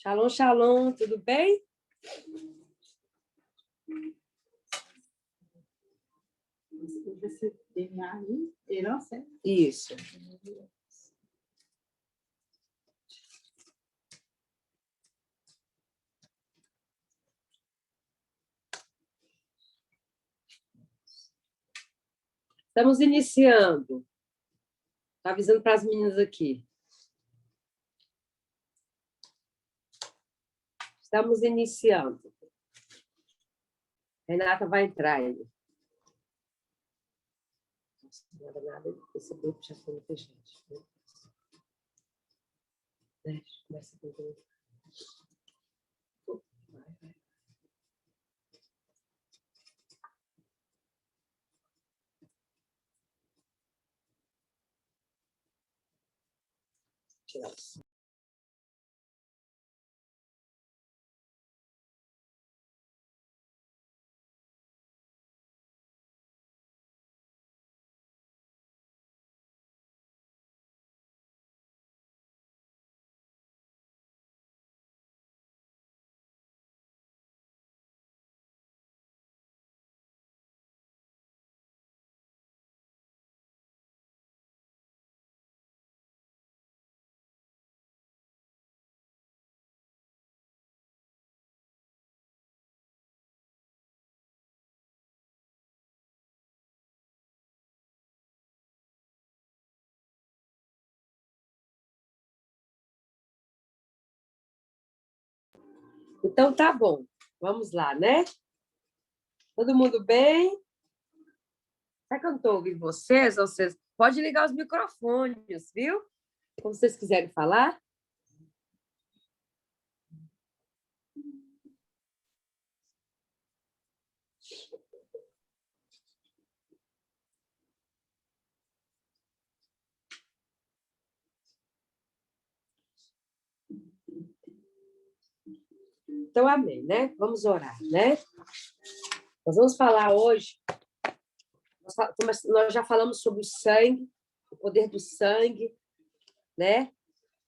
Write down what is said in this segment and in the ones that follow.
Shalom, shalom, tudo bem? Esse DNA aí, herança? Isso. Estamos iniciando. Estou avisando para as meninas aqui. Estamos iniciando. Renata vai entrar aí. Nada, esse grupo já foi muita gente. Começa com tudo. Vai. Tirar isso. Então, tá bom. Vamos lá, né? Todo mundo bem? Será que eu não estou ouvindo vocês? Vocês podem ligar os microfones, viu? Como vocês quiserem falar. Então, amém, né? Vamos orar, né? Nós vamos falar hoje, nós já falamos sobre o sangue, o poder do sangue, né?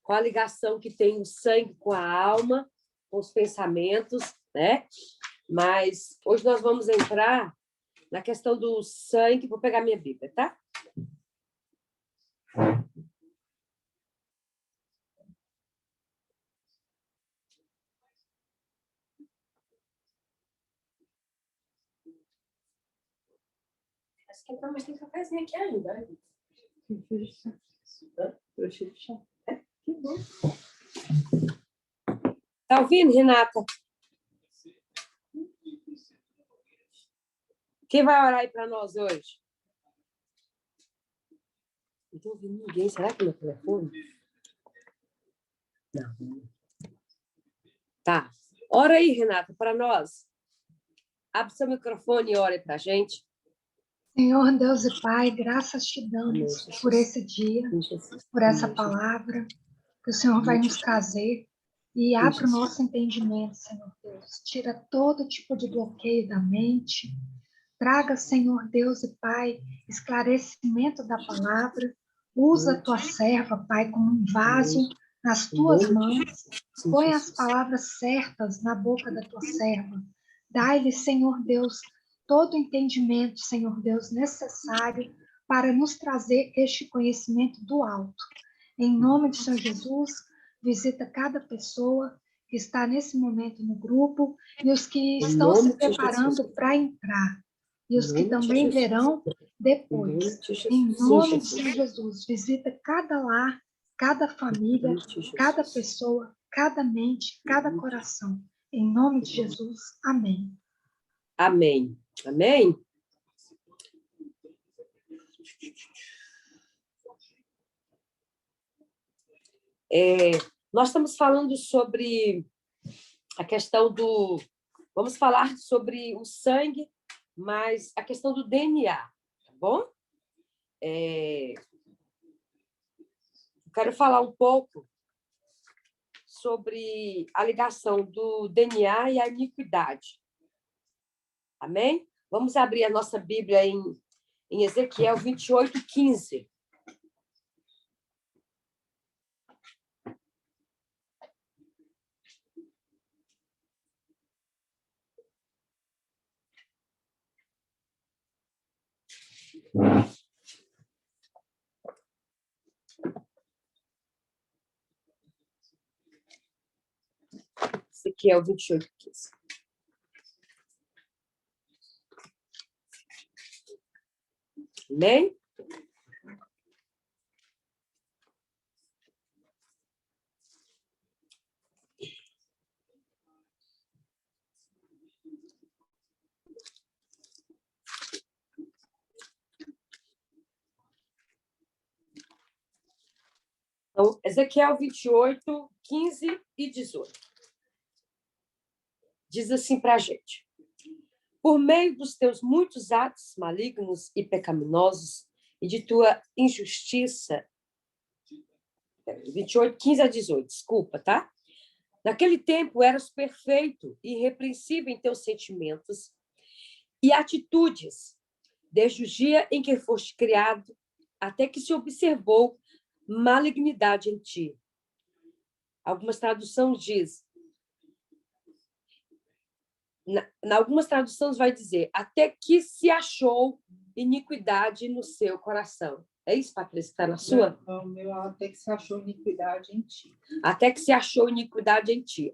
Qual a ligação que tem o sangue com a alma, com os pensamentos, né? Mas hoje nós vamos entrar na questão do sangue. Vou pegar minha Bíblia, tá? Acho que mas tem cafezinho aqui ainda. Trouxa de chá. Que bom. Tá ouvindo, Renata? Quem vai orar aí para nós hoje? Não estou ouvindo ninguém. Será que é meu telefone? Não. Tá. Ora aí, Renata, para nós. Abre seu microfone e ore para a gente. Senhor Deus e Pai, graças te damos por esse dia, por essa palavra que o Senhor vai nos trazer e abre o nosso entendimento, Senhor Deus. Tira todo tipo de bloqueio da mente. Traga, Senhor Deus e Pai, esclarecimento da palavra. Usa a tua serva, Pai, como um vaso nas tuas mãos. Põe as palavras certas na boca da tua serva. Dai-lhe, Senhor Deus, todo o entendimento, Senhor Deus, necessário para nos trazer este conhecimento do alto. Em nome de Senhor Jesus, visita cada pessoa que está nesse momento no grupo e os que estão se preparando para entrar. E os que também verão depois. Em nome de Senhor Jesus, visita cada lar, cada família, cada pessoa, cada mente, cada coração. Em nome de Jesus, amém. Amém. Amém? Nós estamos falando sobre a questão do... Vamos falar sobre o sangue, mas a questão do DNA, tá bom? Quero falar um pouco sobre a ligação do DNA e a iniquidade. Amém? Vamos abrir a nossa Bíblia em Ezequiel 28:15. Ezequiel 28, 15. Amém? Então, Ezequiel 28, 15 e 18. Diz assim para a gente: por meio dos teus muitos atos malignos e pecaminosos e de tua injustiça, 28, 15 a 18, desculpa, tá? Naquele tempo eras perfeito e irrepreensível em teus sentimentos e atitudes, desde o dia em que foste criado, até que se observou malignidade em ti. Algumas traduções diz, algumas traduções vai dizer, até que se achou iniquidade no seu coração. É isso, Patrícia, que está na sua? Não, meu, até que se achou iniquidade em ti. Até que se achou iniquidade em ti.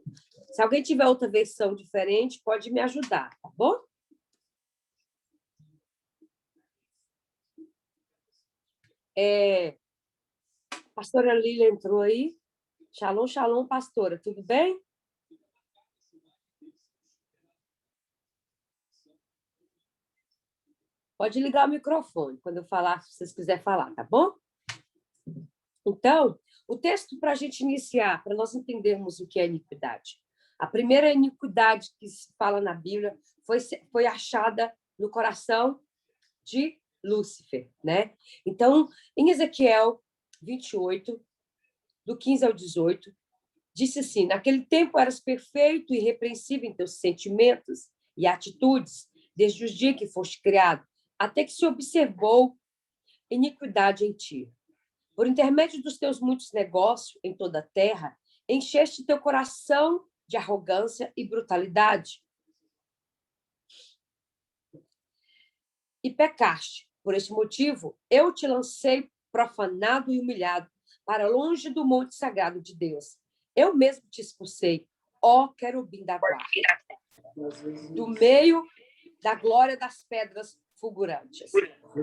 Se alguém tiver outra versão diferente, pode me ajudar, tá bom? Pastora Lília entrou aí. Shalom, shalom, pastora. Tudo bem? Pode ligar o microfone quando eu falar, se vocês quiserem falar, tá bom? Então, o texto para a gente iniciar, para nós entendermos o que é iniquidade. A primeira iniquidade que se fala na Bíblia foi achada no coração de Lúcifer, né? Então, em Ezequiel 28, do 15 ao 18, disse assim: naquele tempo eras perfeito e irrepreensível em teus sentimentos e atitudes, desde os dias que foste criado, até que se observou iniquidade em ti. Por intermédio dos teus muitos negócios em toda a terra, encheste teu coração de arrogância e brutalidade. E pecaste. Por este motivo, eu te lancei profanado e humilhado para longe do monte sagrado de Deus. Eu mesmo te expulsei, ó querubim da guarda, do meio da glória das pedras fulgurantes.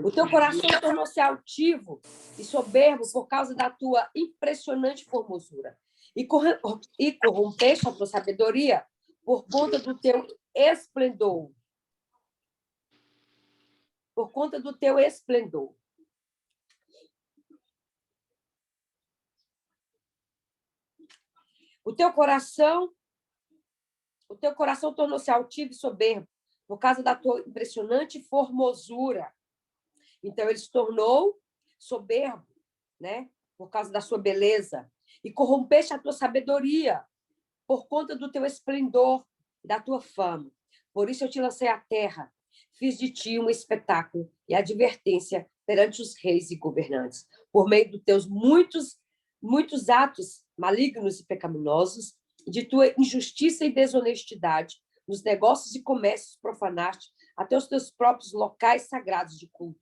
O teu coração tornou-se altivo e soberbo por causa da tua impressionante formosura. E corrompeste a tua sabedoria por conta do teu esplendor. Por conta do teu esplendor. O teu coração tornou-se altivo e soberbo por causa da tua impressionante formosura. Então, ele se tornou soberbo, né? Por causa da sua beleza. E corrompeste a tua sabedoria por conta do teu esplendor, da tua fama. Por isso eu te lancei à terra. Fiz de ti um espetáculo e advertência perante os reis e governantes. Por meio dos teus muitos atos malignos e pecaminosos, de tua injustiça e desonestidade, nos negócios e comércios profanaste até os teus próprios locais sagrados de culto.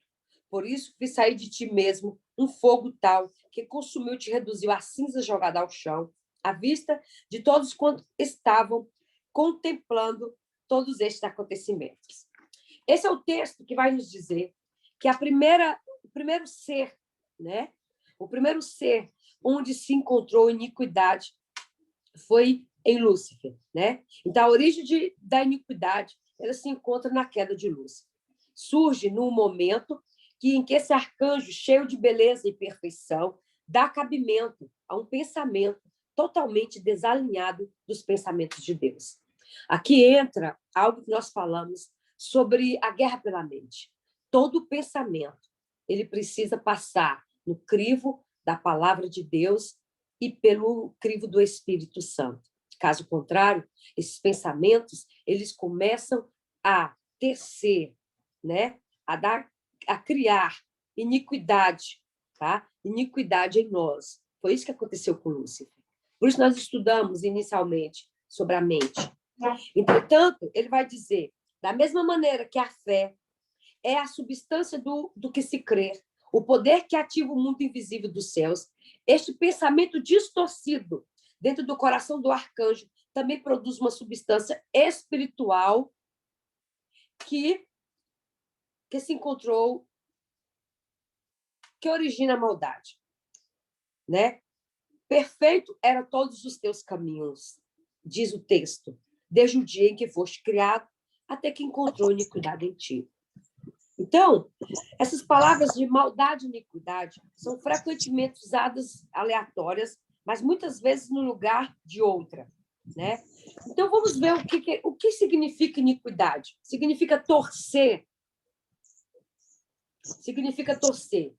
Por isso, fiz sair de ti mesmo um fogo tal que consumiu e te reduziu a cinza jogada ao chão, à vista de todos quantos estavam contemplando todos estes acontecimentos. Esse é o texto que vai nos dizer que o primeiro ser, né? O primeiro ser onde se encontrou iniquidade foi em Lúcifer, né? Então, a origem da iniquidade ela se encontra na queda de Lúcifer. Surge no momento em que esse arcanjo, cheio de beleza e perfeição, dá cabimento a um pensamento totalmente desalinhado dos pensamentos de Deus. Aqui entra algo que nós falamos sobre a guerra pela mente. Todo pensamento ele precisa passar no crivo da palavra de Deus e pelo crivo do Espírito Santo. Caso contrário, esses pensamentos eles começam a tecer, né? A criar iniquidade, tá? Iniquidade em nós. Foi isso que aconteceu com Lúcifer. Por isso nós estudamos inicialmente sobre a mente. Entretanto, ele vai dizer, da mesma maneira que a fé, é a substância do que se crê, o poder que ativa o mundo invisível dos céus. Este pensamento distorcido dentro do coração do arcanjo também produz uma substância espiritual que se encontrou, que origina a maldade, né? Perfeito eram todos os teus caminhos, diz o texto, desde o dia em que foste criado, até que encontrou iniquidade em ti. Então, essas palavras de maldade e iniquidade são frequentemente usadas aleatórias, mas muitas vezes no lugar de outra, né? Então, vamos ver o que significa iniquidade. Significa torcer. Significa torcer.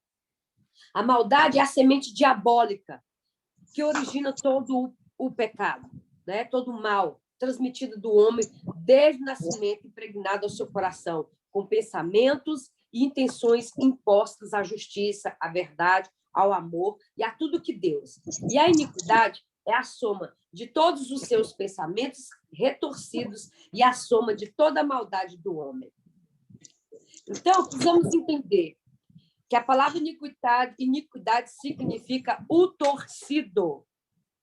A maldade é a semente diabólica que origina todo o pecado, né? Todo o mal transmitido do homem desde o nascimento, impregnado ao seu coração, com pensamentos e intenções impostas à justiça, à verdade, ao amor e a tudo que Deus. E a iniquidade é a soma de todos os seus pensamentos retorcidos e a soma de toda a maldade do homem. Então, precisamos entender que a palavra iniquidade significa o torcido,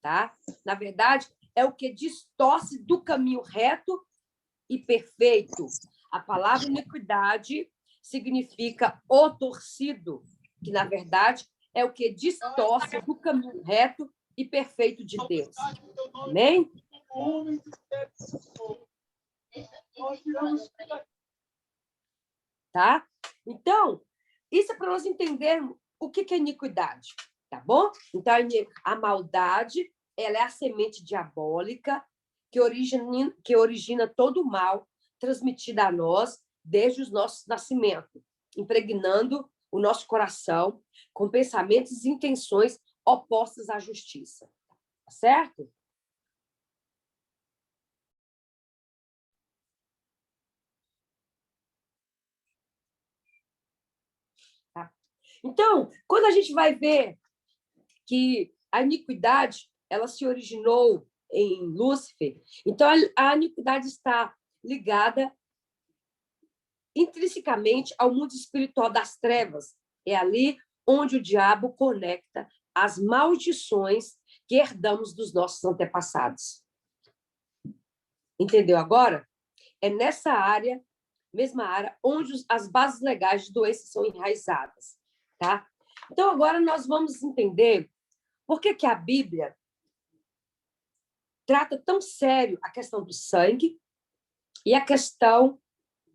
tá? Na verdade, é o que distorce do caminho reto e perfeito. A palavra iniquidade significa o torcido, que, na verdade, é o que distorce do caminho reto e perfeito de Deus. Amém? Tá? Então, isso é para nós entendermos o que é iniquidade, tá bom? Então, a maldade, ela é a semente diabólica que origina todo o mal transmitido a nós desde os nossos nascimentos, impregnando o nosso coração com pensamentos e intenções opostas à justiça. Tá certo? Tá. Então, quando a gente vai ver que a iniquidade ela se originou em Lúcifer, então a iniquidade está ligada intrinsecamente ao mundo espiritual das trevas. É ali onde o diabo conecta as maldições que herdamos dos nossos antepassados. Entendeu agora? É nessa área, mesma área, onde as bases legais de doenças são enraizadas. Tá? Então, agora nós vamos entender por que a Bíblia trata tão sério a questão do sangue e a questão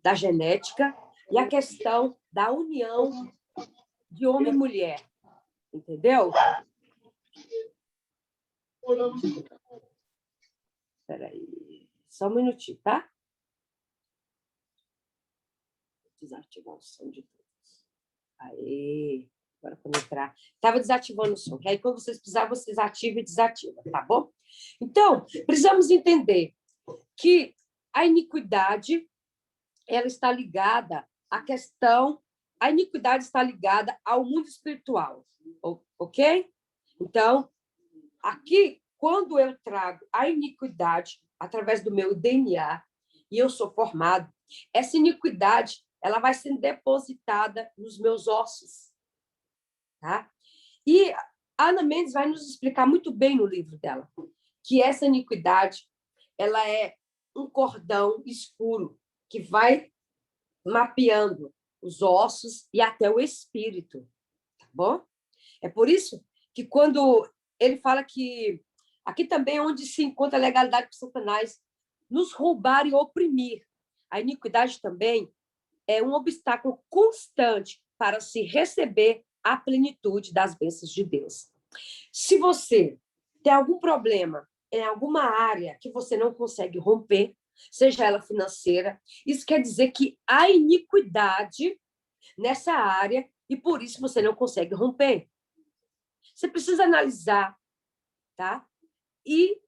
da genética e a questão da união de homem e mulher. Entendeu? Espera aí. Só um minutinho, tá? Desativar o som de todos. Aí, agora para entrar. Estava desativando o som, que aí quando vocês precisarem, vocês ativam e desativam, tá bom? Então, precisamos entender que a iniquidade ela está ligada à questão, a iniquidade está ligada ao mundo espiritual, ok? Então, aqui, quando eu trago a iniquidade através do meu DNA e eu sou formado, essa iniquidade ela vai sendo depositada nos meus ossos, tá? E a Ana Mendes vai nos explicar muito bem no livro dela que essa iniquidade ela é um cordão escuro que vai mapeando os ossos e até o espírito, tá bom? É por isso que quando ele fala que aqui também é onde se encontra a legalidade de Satanás nos roubar e oprimir. A iniquidade também é um obstáculo constante para se receber a plenitude das bênçãos de Deus. Se você tem algum problema em alguma área que você não consegue romper, seja ela financeira, isso quer dizer que há iniquidade nessa área e por isso você não consegue romper. Você precisa analisar, tá? E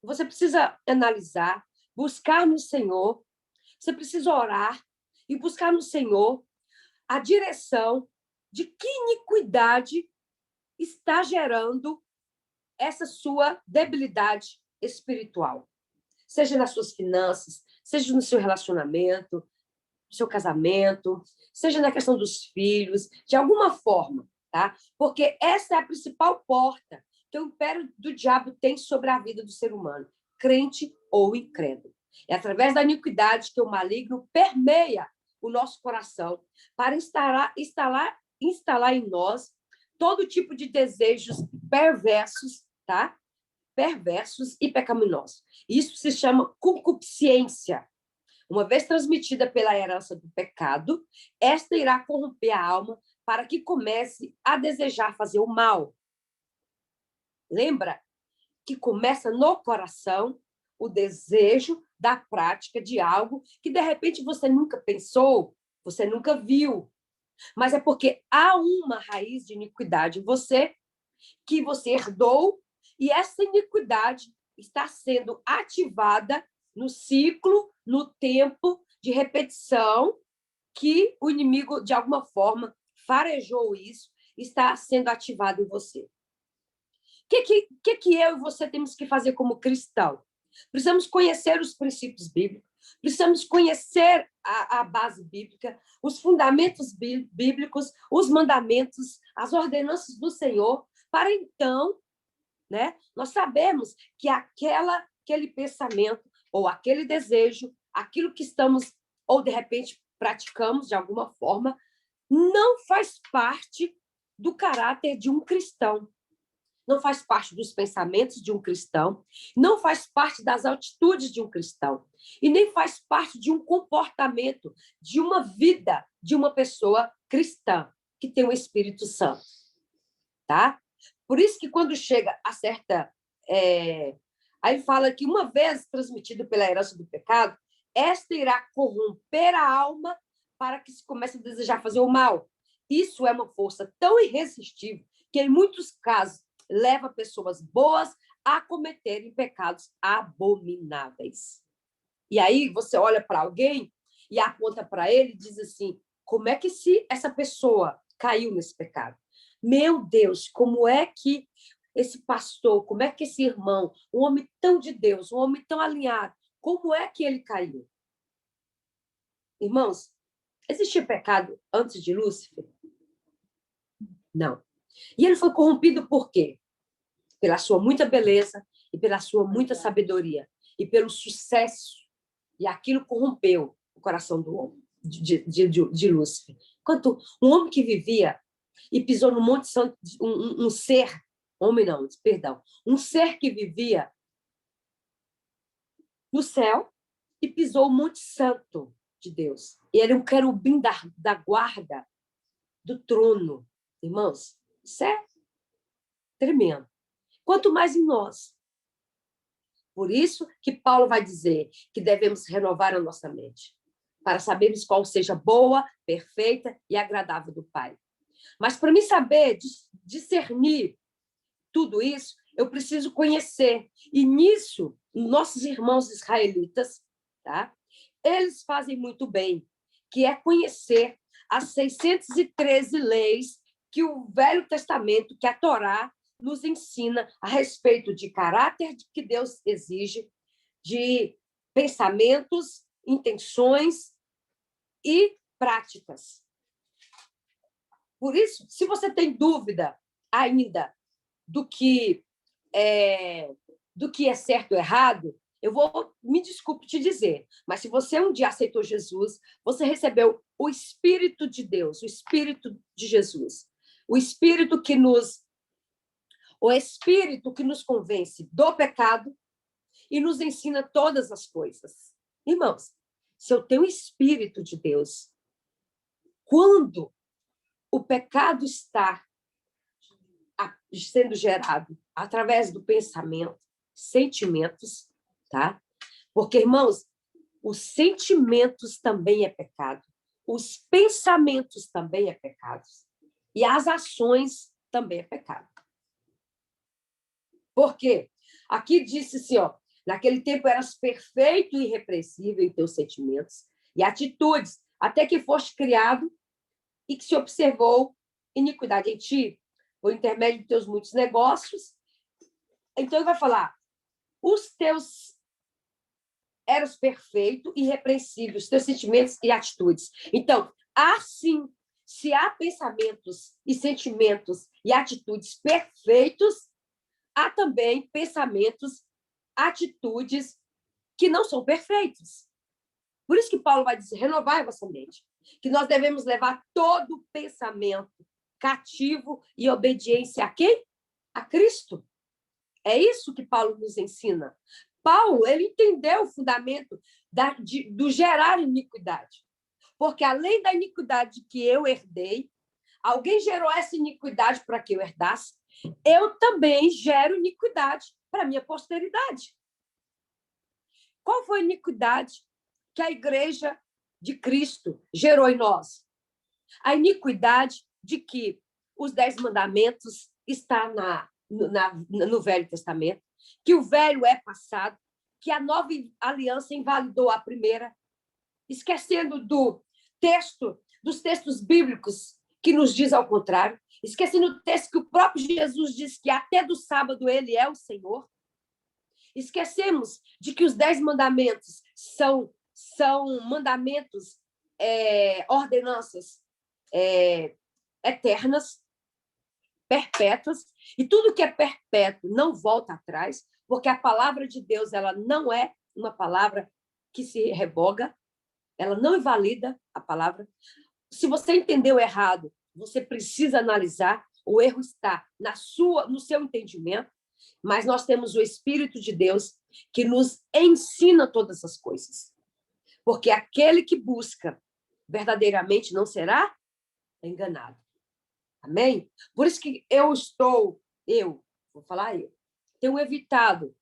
você precisa analisar, buscar no Senhor, você precisa orar e buscar no Senhor a direção de que iniquidade está gerando essa sua debilidade espiritual. Seja nas suas finanças, seja no seu relacionamento, no seu casamento, seja na questão dos filhos, de alguma forma, tá? Porque essa é a principal porta que o império do diabo tem sobre a vida do ser humano, crente ou incrédulo. É através da iniquidade que o maligno permeia o nosso coração para instalar em nós todo tipo de desejos perversos, tá? Perversos e pecaminosos. Isso se chama concupiscência. Uma vez transmitida pela herança do pecado, esta irá corromper a alma para que comece a desejar fazer o mal. Lembra que começa no coração o desejo da prática de algo que, de repente, você nunca pensou, você nunca viu. Mas é porque há uma raiz de iniquidade em você que você herdou e essa iniquidade está sendo ativada no ciclo, no tempo de repetição que o inimigo, de alguma forma, farejou isso, está sendo ativado em você. O que eu e você temos que fazer como cristão? Precisamos conhecer os princípios bíblicos, precisamos conhecer a base bíblica, os fundamentos bíblicos, os mandamentos, as ordenanças do Senhor, para então, né, nós sabemos que aquele pensamento ou aquele desejo, aquilo que estamos, ou de repente praticamos de alguma forma, não faz parte do caráter de um cristão. Não faz parte dos pensamentos de um cristão, não faz parte das atitudes de um cristão, e nem faz parte de um comportamento, de uma vida de uma pessoa cristã, que tem o Espírito Santo. Tá? Por isso que quando chega a certa... Aí fala que uma vez transmitido pela herança do pecado, esta irá corromper a alma para que se comece a desejar fazer o mal. Isso é uma força tão irresistível que, em muitos casos, leva pessoas boas a cometerem pecados abomináveis. E aí você olha para alguém e aponta para ele e diz assim, como é que essa pessoa caiu nesse pecado? Meu Deus, como é que esse pastor, como é que esse irmão, um homem tão de Deus, um homem tão alinhado, como é que ele caiu? Irmãos, existia pecado antes de Lúcifer? Não. E ele foi corrompido por quê? Pela sua muita beleza e pela sua muita sabedoria e pelo sucesso. E aquilo corrompeu o coração do homem, de Lúcifer. Enquanto um homem que vivia e pisou no Monte Santo, um ser, homem não, perdão, um ser que vivia no céu e pisou o Monte Santo de Deus. E ele é um querubim da guarda do trono. Irmãos, isso é tremendo. Quanto mais em nós. Por isso que Paulo vai dizer que devemos renovar a nossa mente, para sabermos qual seja boa, perfeita e agradável do Pai. Mas para mim saber discernir tudo isso, eu preciso conhecer. E nisso, nossos irmãos israelitas, tá? Eles fazem muito bem, que é conhecer as 613 leis que o Velho Testamento, que a Torá, nos ensina a respeito de caráter que Deus exige, de pensamentos, intenções e práticas. Por isso, se você tem dúvida ainda do que é certo ou errado, eu vou, me desculpe te dizer, mas se você um dia aceitou Jesus, você recebeu o Espírito de Deus, o Espírito de Jesus, o Espírito que nos convence do pecado e nos ensina todas as coisas. Irmãos, se eu tenho o Espírito de Deus, quando o pecado está sendo gerado através do pensamento, sentimentos, tá? Porque, irmãos, os sentimentos também é pecado, os pensamentos também é pecado, e as ações também é pecado. Por quê? Aqui disse assim, ó, naquele tempo eras perfeito e irrepreensível em teus sentimentos e atitudes, até que foste criado e que se observou iniquidade em ti, por intermédio de teus muitos negócios. Então, ele vai falar, os teus eras perfeito e irrepreensível, os teus sentimentos e atitudes. Então, assim, se há pensamentos e sentimentos e atitudes perfeitos, há também pensamentos, atitudes que não são perfeitos. Por isso que Paulo vai dizer, renovai a vossa mente, que nós devemos levar todo pensamento cativo e obediência a quem? A Cristo. É isso que Paulo nos ensina. Paulo, ele entendeu o fundamento do gerar iniquidade. Porque além da iniquidade que eu herdei, alguém gerou essa iniquidade para que eu herdasse, eu também gero iniquidade para a minha posteridade. Qual foi a iniquidade que a igreja de Cristo gerou em nós? A iniquidade de que os 10 mandamentos estão no Velho Testamento, que o velho é passado, que a nova aliança invalidou a primeira, esquecendo dos textos bíblicos que nos diz ao contrário, esquecendo do texto que o próprio Jesus diz que até do sábado ele é o Senhor. Esquecemos de que os 10 mandamentos são mandamentos, ordenanças eternas, perpétuas, e tudo que é perpétuo não volta atrás, porque a palavra de Deus ela não é uma palavra que se revoga, ela não invalida a palavra. Se você entendeu errado, você precisa analisar, o erro está no seu entendimento, mas nós temos o Espírito de Deus que nos ensina todas as coisas. Porque aquele que busca verdadeiramente não será enganado. Amém? Por isso que eu tenho evitado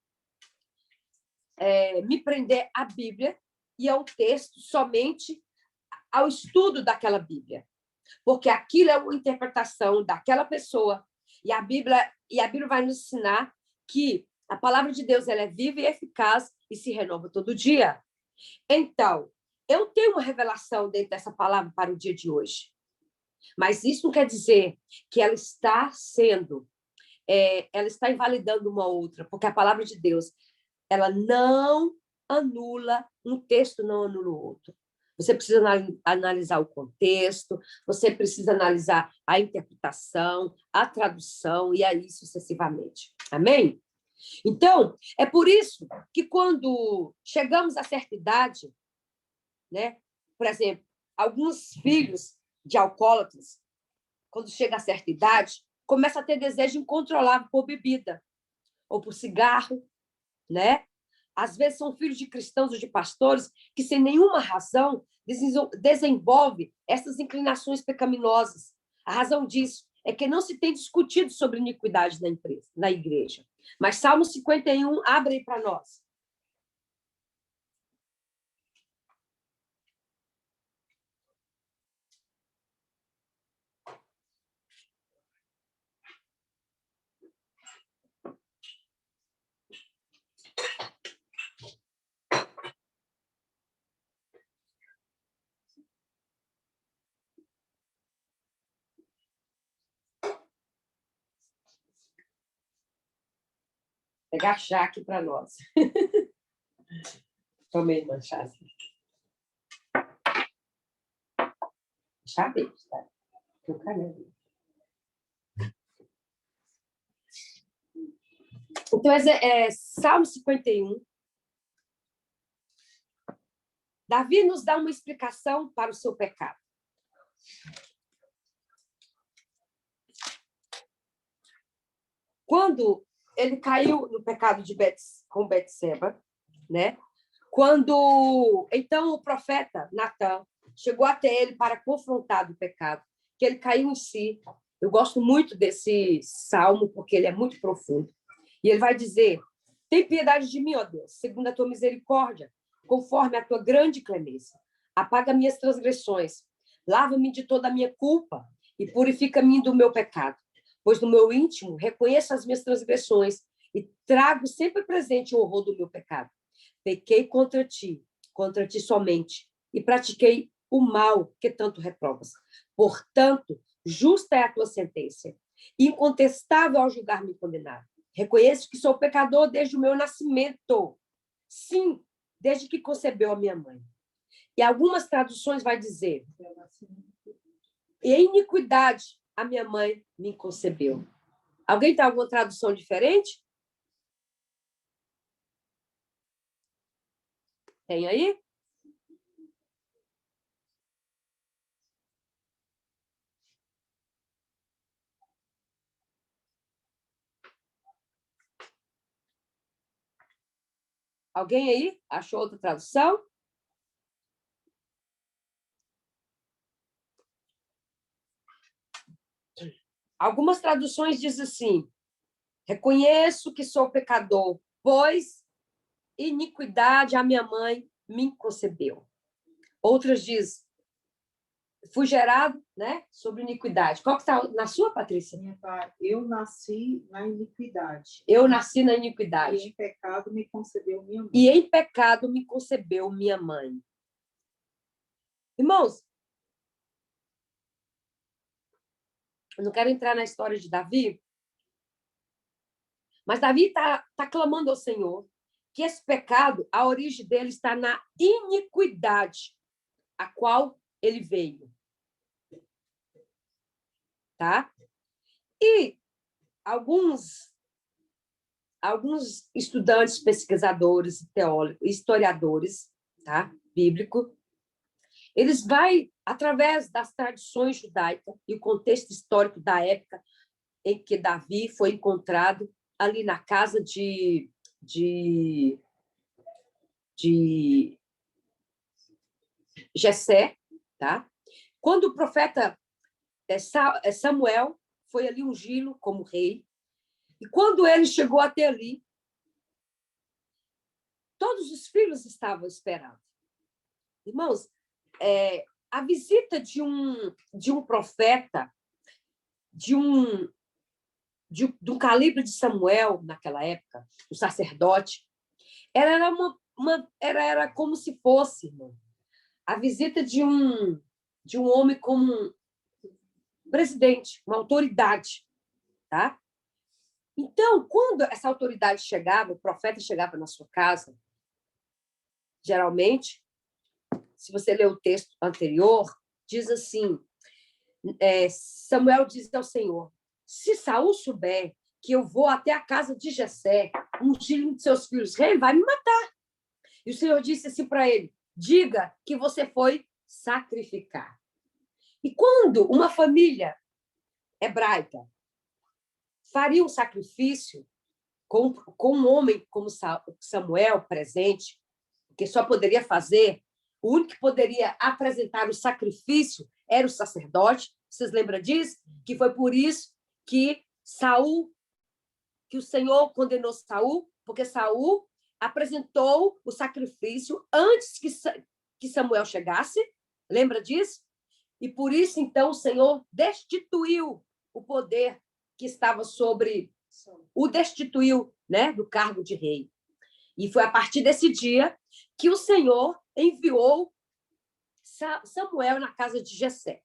me prender à Bíblia e ao texto somente ao estudo daquela Bíblia. Porque aquilo é uma interpretação daquela pessoa. E a Bíblia vai nos ensinar que a palavra de Deus ela é viva e eficaz e se renova todo dia. Então, eu tenho uma revelação dentro dessa palavra para o dia de hoje. Mas isso não quer dizer que ela está invalidando uma outra, porque a palavra de Deus, ela não anula um texto, não anula o outro. Você precisa analisar o contexto, você precisa analisar a interpretação, a tradução e aí sucessivamente. Amém? Então, é por isso que quando chegamos a certa idade, né? Por exemplo, alguns filhos de alcoólatras, quando chega a certa idade, começa a ter desejo incontrolável por bebida ou por cigarro, né? Às vezes são filhos de cristãos ou de pastores que, sem nenhuma razão, desenvolvem essas inclinações pecaminosas. A razão disso é que não se tem discutido sobre iniquidade na igreja. Mas Salmo 51, abre aí para nós. Pegar chá aqui para nós. Tomei uma cházinha. Chá bem, tá? Eu canelo. Então, Salmo 51. Davi nos dá uma explicação para o seu pecado. Quando ele caiu no pecado com Betseba, né? Então o profeta Natan chegou até ele para confrontar do pecado, que ele caiu em si. Eu gosto muito desse salmo porque ele é muito profundo. E ele vai dizer: tem piedade de mim, ó Deus, segundo a tua misericórdia, conforme a tua grande clemência. Apaga minhas transgressões, lava-me de toda a minha culpa e purifica-me do meu pecado. Pois no meu íntimo reconheço as minhas transgressões e trago sempre presente o horror do meu pecado. Pequei contra ti somente, e pratiquei o mal que tanto reprovas. Portanto, justa é a tua sentença, incontestável ao julgar-me condenado. Reconheço que sou pecador desde o meu nascimento. Sim, desde que concebeu a minha mãe. E algumas traduções vai dizer, e em iniquidade a minha mãe me concebeu. Alguém tem alguma tradução diferente? Tem aí? Alguém aí achou outra tradução? Algumas traduções dizem assim, reconheço que sou pecador, pois iniquidade a minha mãe me concebeu. Outras dizem, fui gerado, né, sobre iniquidade. Qual que está na sua, Patrícia? Eu nasci na iniquidade. Eu nasci na iniquidade. E em pecado me concebeu minha mãe. E em pecado me concebeu minha mãe. Irmãos, eu não quero entrar na história de Davi, mas Davi está clamando ao Senhor que esse pecado, a origem dele está na iniquidade, a qual ele veio. Tá? E alguns estudantes, pesquisadores, teólogos, historiadores, tá? Bíblico, eles vão, através das tradições judaicas e o contexto histórico da época em que Davi foi encontrado ali na casa de Jessé, tá? Quando o profeta Samuel foi ali ungí-lo como rei, e quando ele chegou até ali, todos os filhos estavam esperando. Irmãos, a visita de um profeta, de um calibre de Samuel, naquela época, o sacerdote, era como se fosse, irmão, a visita de um homem como um presidente, uma autoridade, tá? Então, quando essa autoridade chegava, o profeta chegava na sua casa, geralmente, se você ler o texto anterior, diz assim, Samuel diz ao Senhor, se Saul souber que eu vou até a casa de Jessé, ungir um de seus filhos rei, ele vai me matar. E o Senhor disse assim para ele, diga que você foi sacrificar. E quando uma família hebraica faria um sacrifício com um homem como Samuel presente, que só poderia fazer, o único que poderia apresentar o sacrifício era o sacerdote. Vocês lembram disso? Que foi por isso que o Senhor condenou Saul, porque Saul apresentou o sacrifício antes que Samuel chegasse. Lembra disso? E por isso, então, o Senhor destituiu o poder que estava sobre... O destituiu, né, do cargo de rei. E foi a partir desse dia que o Senhor enviou Samuel na casa de Jessé.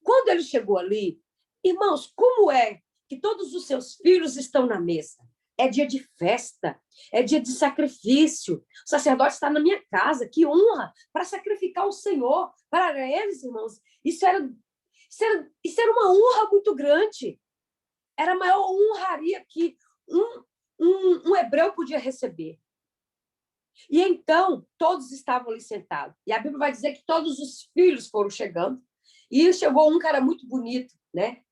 Quando ele chegou ali, irmãos, como é que todos os seus filhos estão na mesa? É dia de festa, é dia de sacrifício. O sacerdote está na minha casa, que honra, para sacrificar o Senhor. Para eles, irmãos, isso era uma honra muito grande. Era a maior honraria que um hebreu podia receber. E então, todos estavam ali sentados. E a Bíblia vai dizer que todos os filhos foram chegando. E chegou um cara muito bonito, né?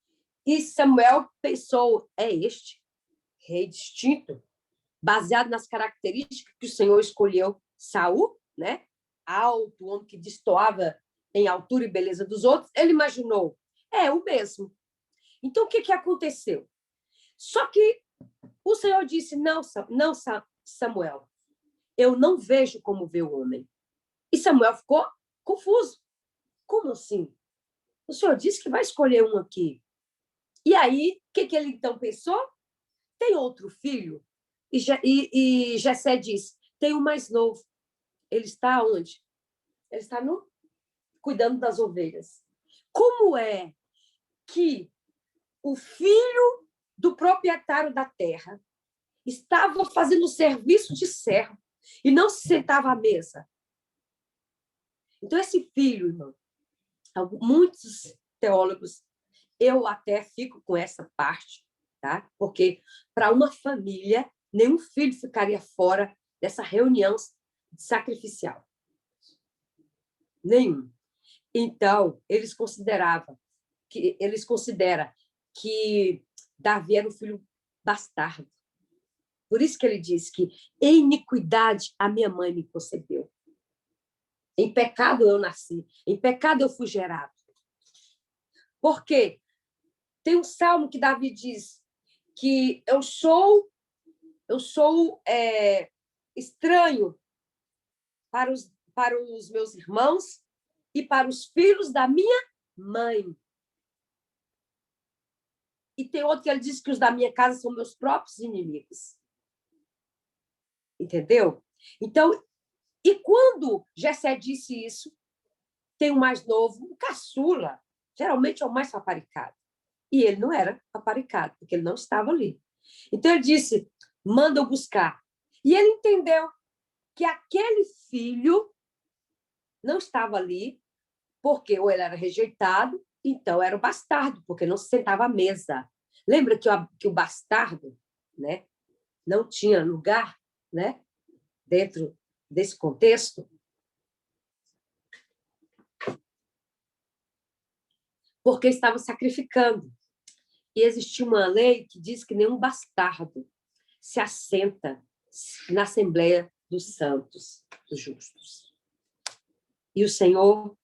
E Samuel pensou, é este rei distinto, baseado nas características que o Senhor escolheu. Saul, né? Alto, homem que destoava em altura e beleza dos outros. Ele imaginou, o mesmo. Então, o que aconteceu? Só que o Senhor disse, não, Samuel, eu não vejo como vê o homem. E Samuel ficou confuso. Como assim? O Senhor disse que vai escolher um aqui. E aí, o que ele então pensou? Tem outro filho? E Jessé disse, tem um mais novo. Ele está onde? Ele está cuidando das ovelhas. Como é que o filho do proprietário da terra estava fazendo serviço de servo, e não se sentava à mesa. Então, esse filho, irmão, muitos teólogos, eu até fico com essa parte, tá? Porque para uma família, nenhum filho ficaria fora dessa reunião sacrificial. Nenhum. Então, eles consideram que Davi era um filho bastardo. Por isso que ele diz que em iniquidade a minha mãe me concebeu. Em pecado eu nasci, em pecado eu fui gerado. Por quê? Tem um salmo que Davi diz que eu sou estranho para os meus irmãos e para os filhos da minha mãe. E tem outro que ele diz que os da minha casa são meus próprios inimigos. Entendeu? Então, e quando Jessé disse isso, tem o mais novo, o caçula, geralmente é o mais paparicado. E ele não era paparicado, porque ele não estava ali. Então ele disse, manda eu buscar. E ele entendeu que aquele filho não estava ali, porque ou ele era rejeitado, então era o bastardo, porque não se sentava à mesa. Lembra que o bastardo, né, não tinha lugar, né, dentro desse contexto? Porque estava sacrificando. E existia uma lei que diz que nenhum bastardo se assenta na Assembleia dos Santos, dos Justos. E o Senhor,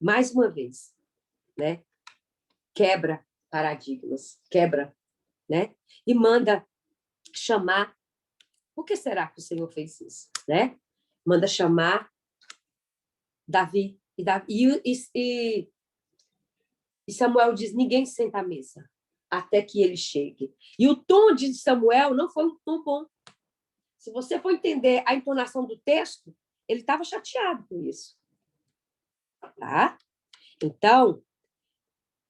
mais uma vez, né, quebra paradigmas, quebra, né, e manda chamar. Por que será que o Senhor fez isso, né? Manda chamar Davi e Samuel diz: ninguém senta à mesa até que ele chegue. E o tom de Samuel não foi um tom bom. Se você for entender a entonação do texto, ele estava chateado com isso. Tá? Então,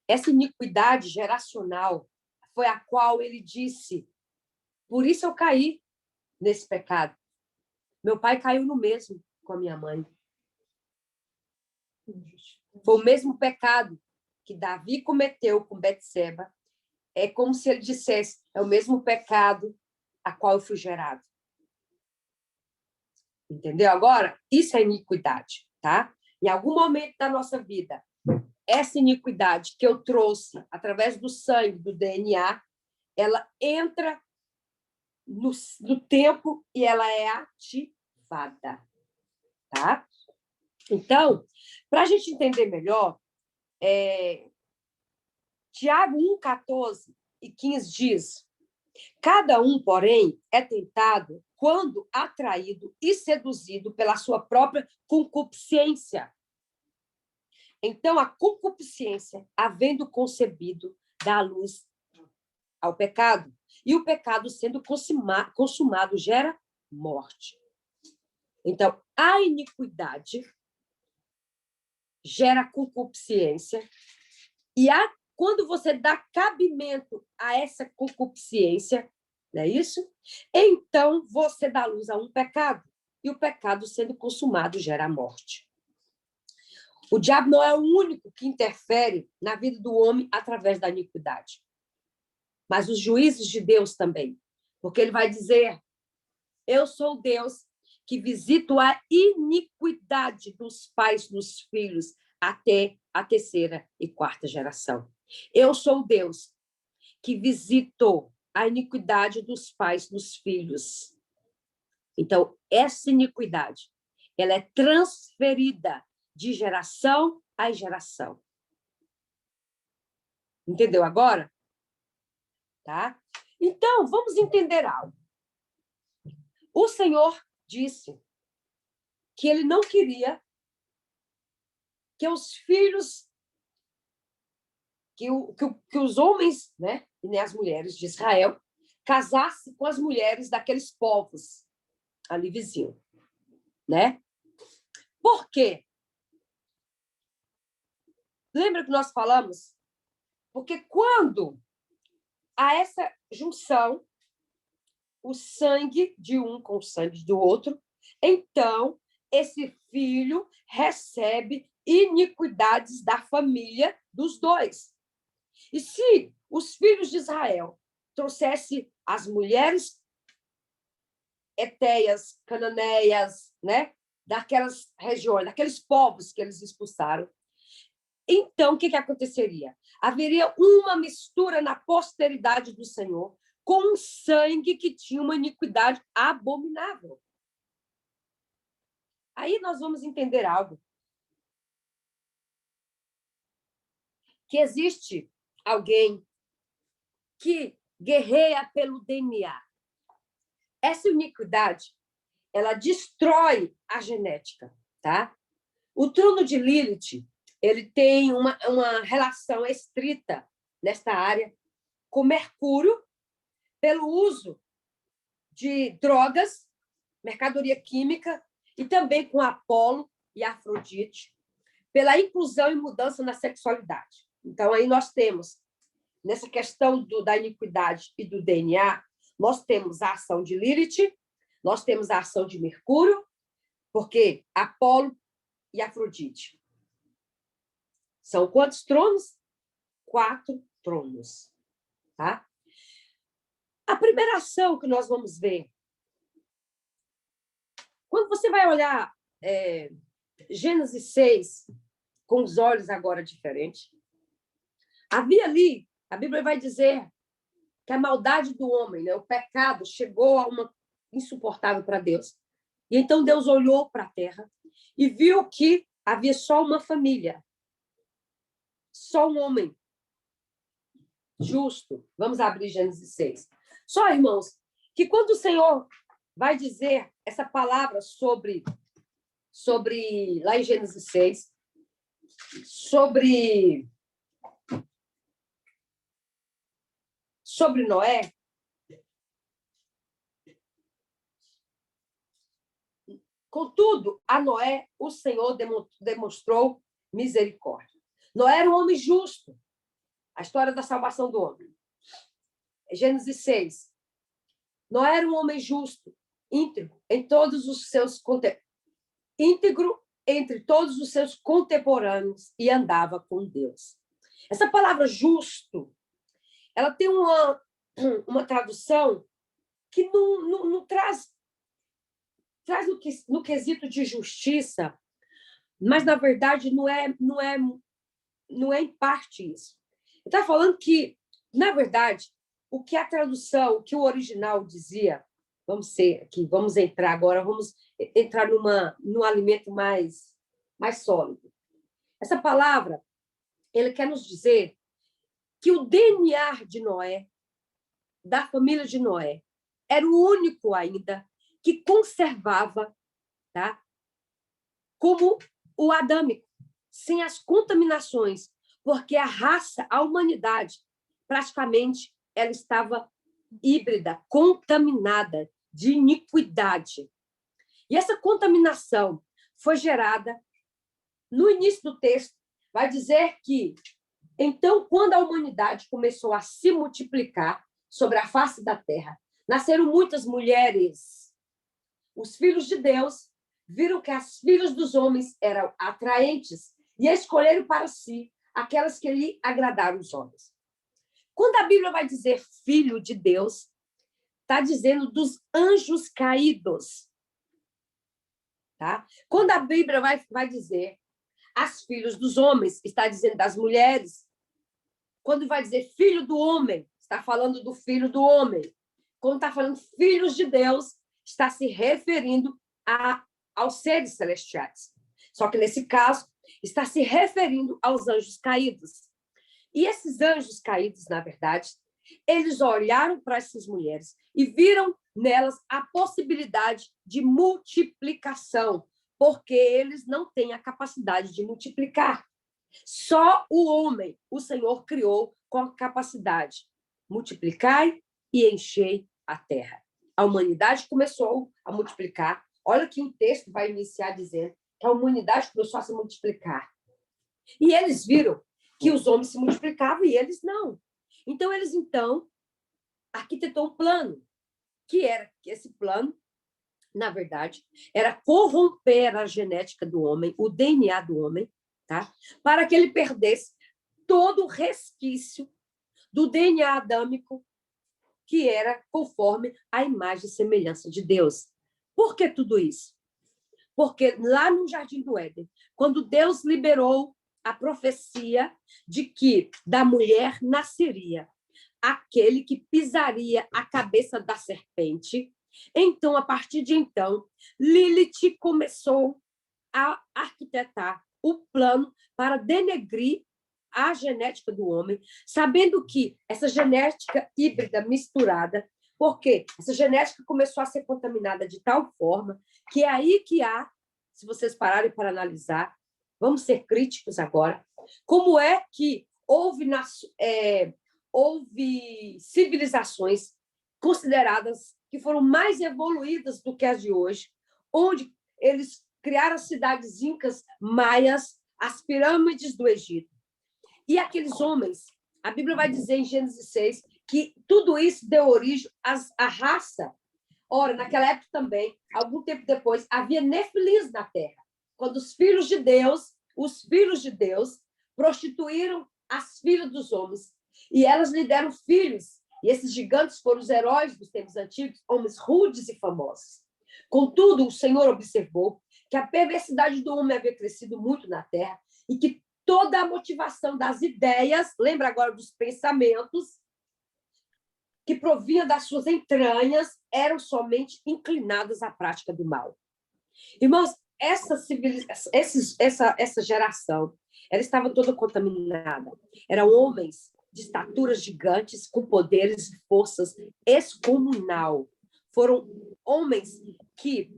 essa iniquidade geracional foi a qual ele disse: por isso eu caí nesse pecado. Meu pai caiu no mesmo com a minha mãe. Foi o mesmo pecado que Davi cometeu com Betseba. É como se ele dissesse: é o mesmo pecado a qual eu fui gerado. Entendeu? Agora, isso é iniquidade, tá? Em algum momento da nossa vida, essa iniquidade que eu trouxe através do sangue, do DNA, ela entra no tempo e ela é ativada, tá? Então, para a gente entender melhor, Tiago 1, 14 e 15 diz: cada um, porém, é tentado quando atraído e seduzido pela sua própria concupiscência. Então, a concupiscência, havendo concebido, dá luz ao pecado. E o pecado, sendo consumado, gera morte. Então, a iniquidade gera concupiscência. E quando você dá cabimento a essa concupiscência, não é isso? Então, você dá luz a um pecado. E o pecado, sendo consumado, gera morte. O diabo não é o único que interfere na vida do homem através da iniquidade. Mas os juízes de Deus também. Porque ele vai dizer: eu sou Deus que visito a iniquidade dos pais nos filhos até a terceira e quarta geração. Eu sou Deus que visito a iniquidade dos pais nos filhos. Então, essa iniquidade, ela é transferida de geração a geração. Entendeu agora? Tá? Então, vamos entender algo. O Senhor disse que ele não queria que os filhos, que os homens, né, e nem as mulheres de Israel, casassem com as mulheres daqueles povos ali vizinhos, né? Por quê? Lembra que nós falamos? Porque quando há essa junção, o sangue de um com o sangue do outro, então esse filho recebe iniquidades da família dos dois. E se os filhos de Israel trouxessem as mulheres etéias, cananeias, né, daquelas regiões, daqueles povos que eles expulsaram, então o que aconteceria? Haveria uma mistura na posteridade do Senhor com um sangue que tinha uma iniquidade abominável. Aí nós vamos entender algo. Que existe alguém que guerreia pelo DNA. Essa iniquidade, ela destrói a genética, tá? O trono de Lilith, ele tem uma relação estrita nesta área com Mercúrio, pelo uso de drogas, mercadoria química, e também com Apolo e Afrodite, pela inclusão e mudança na sexualidade. Então, aí nós temos, nessa questão da iniquidade e do DNA, nós temos a ação de Lilith, nós temos a ação de Mercúrio, porque Apolo e Afrodite. São quantos tronos? 4 tronos. Tá? A primeira ação que nós vamos ver, quando você vai olhar Gênesis 6, com os olhos agora diferentes, havia ali, a Bíblia vai dizer que a maldade do homem, né, o pecado, chegou a uma insuportável para Deus. E então Deus olhou para a terra e viu que havia só uma família, só um homem justo. Vamos abrir Gênesis 6. Só, irmãos, que quando o Senhor vai dizer essa palavra sobre lá em Gênesis 6, sobre Noé, contudo, a Noé o Senhor demonstrou misericórdia. Noé era um homem justo. A história da salvação do homem. Gênesis 6. Noé era um homem justo, íntegro em todos os seus íntegro entre todos os seus contemporâneos e andava com Deus. Essa palavra justo, ela tem uma tradução que não traz no quesito de justiça, mas na verdade não é em parte isso. Está falando que, na verdade, o que a tradução, o que o original dizia, vamos entrar agora, vamos entrar num alimento mais sólido. Essa palavra, ele quer nos dizer que o DNA de Noé, da família de Noé, era o único ainda que conservava, tá, como o adâmico, sem as contaminações, porque a humanidade, praticamente, ela estava híbrida, contaminada de iniquidade. E essa contaminação foi gerada, no início do texto, vai dizer que, então, quando a humanidade começou a se multiplicar sobre a face da terra, nasceram muitas mulheres. Os filhos de Deus viram que as filhas dos homens eram atraentes e escolheram para si aquelas que lhe agradaram os olhos. Quando a Bíblia vai dizer filho de Deus, está dizendo dos anjos caídos. Tá? Quando a Bíblia vai dizer as filhas dos homens, está dizendo das mulheres. Quando vai dizer filho do homem, está falando do filho do homem. Quando está falando filhos de Deus, está se referindo aos seres celestiais. Só que, nesse caso, está se referindo aos anjos caídos. E esses anjos caídos, na verdade, eles olharam para essas mulheres e viram nelas a possibilidade de multiplicação, porque eles não têm a capacidade de multiplicar. Só o homem, o Senhor criou com a capacidade. Multiplicai e enchei a terra. A humanidade começou a multiplicar. Olha que o texto vai iniciar dizendo que a humanidade começou a se multiplicar. E eles viram que os homens se multiplicavam e eles não. Então, eles arquitetou um plano. que esse plano, na verdade, era corromper a genética do homem, o DNA do homem, tá? Para que ele perdesse todo o resquício do DNA adâmico, que era conforme a imagem e semelhança de Deus. Por que tudo isso? Porque lá no Jardim do Éden, quando Deus liberou a profecia de que da mulher nasceria aquele que pisaria a cabeça da serpente, então, a partir de então, Lilith começou a arquitetar o plano para denegrir a genética do homem, sabendo que essa genética híbrida misturada, porque essa genética começou a ser contaminada de tal forma que é aí que há, se vocês pararem para analisar, vamos ser críticos agora, como é que houve civilizações consideradas que foram mais evoluídas do que as de hoje, onde eles criaram as cidades incas, maias, as pirâmides do Egito. E aqueles homens, a Bíblia vai dizer em Gênesis 6 que tudo isso deu origem à raça. Ora, naquela época também, algum tempo depois, havia nefilins na terra. Quando os filhos de Deus, prostituíram as filhas dos homens. E elas lhe deram filhos. E esses gigantes foram os heróis dos tempos antigos, homens rudes e famosos. Contudo, o Senhor observou que a perversidade do homem havia crescido muito na terra e que toda a motivação das ideias, lembra agora dos pensamentos, que provinham das suas entranhas, eram somente inclinadas à prática do mal. Irmãos, essa geração, ela estava toda contaminada. Eram homens de estaturas gigantes, com poderes e forças excomunal. Foram homens que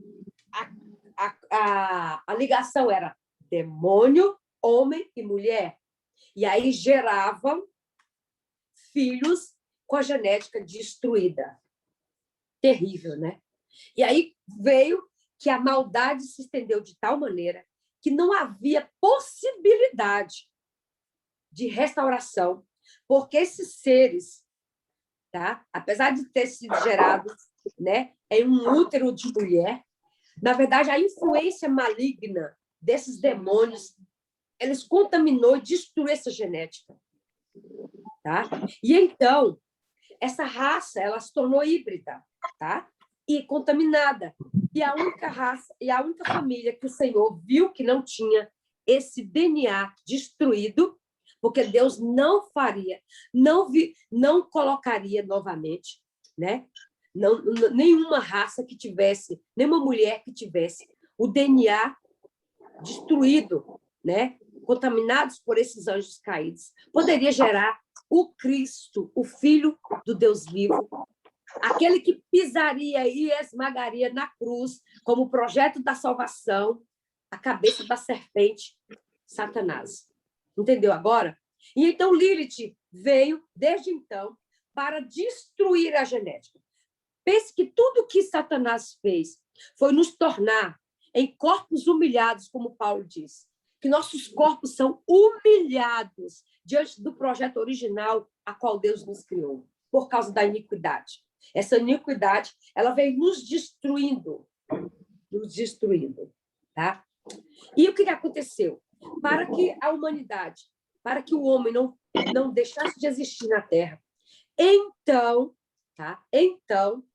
a ligação era demônio, homem e mulher. E aí geravam filhos com a genética destruída. Terrível, né? E aí veio que a maldade se estendeu de tal maneira que não havia possibilidade de restauração, porque esses seres, tá? Apesar de ter sido gerados, né, em um útero de mulher, na verdade, a influência maligna desses demônios, eles contaminou e destruiu essa genética. Tá? E então, essa raça, ela se tornou híbrida, tá? E contaminada. E a única raça, e a única família que o Senhor viu que não tinha esse DNA destruído, porque Deus não faria, não colocaria novamente, né? Nenhuma raça que tivesse, nenhuma mulher que tivesse o DNA destruído, né? Contaminados por esses anjos caídos, poderia gerar o Cristo, o Filho do Deus vivo, aquele que pisaria e esmagaria na cruz, como projeto da salvação, a cabeça da serpente, Satanás. Entendeu agora? E então Lilith veio, desde então, para destruir a genética. Pense que tudo que Satanás fez foi nos tornar em corpos humilhados, como Paulo diz, que nossos corpos são humilhados diante do projeto original a qual Deus nos criou, por causa da iniquidade. Essa iniquidade, ela veio nos destruindo, tá? E o que aconteceu? Para que a humanidade, para que o homem não deixasse de existir na Terra, então, tá? Então,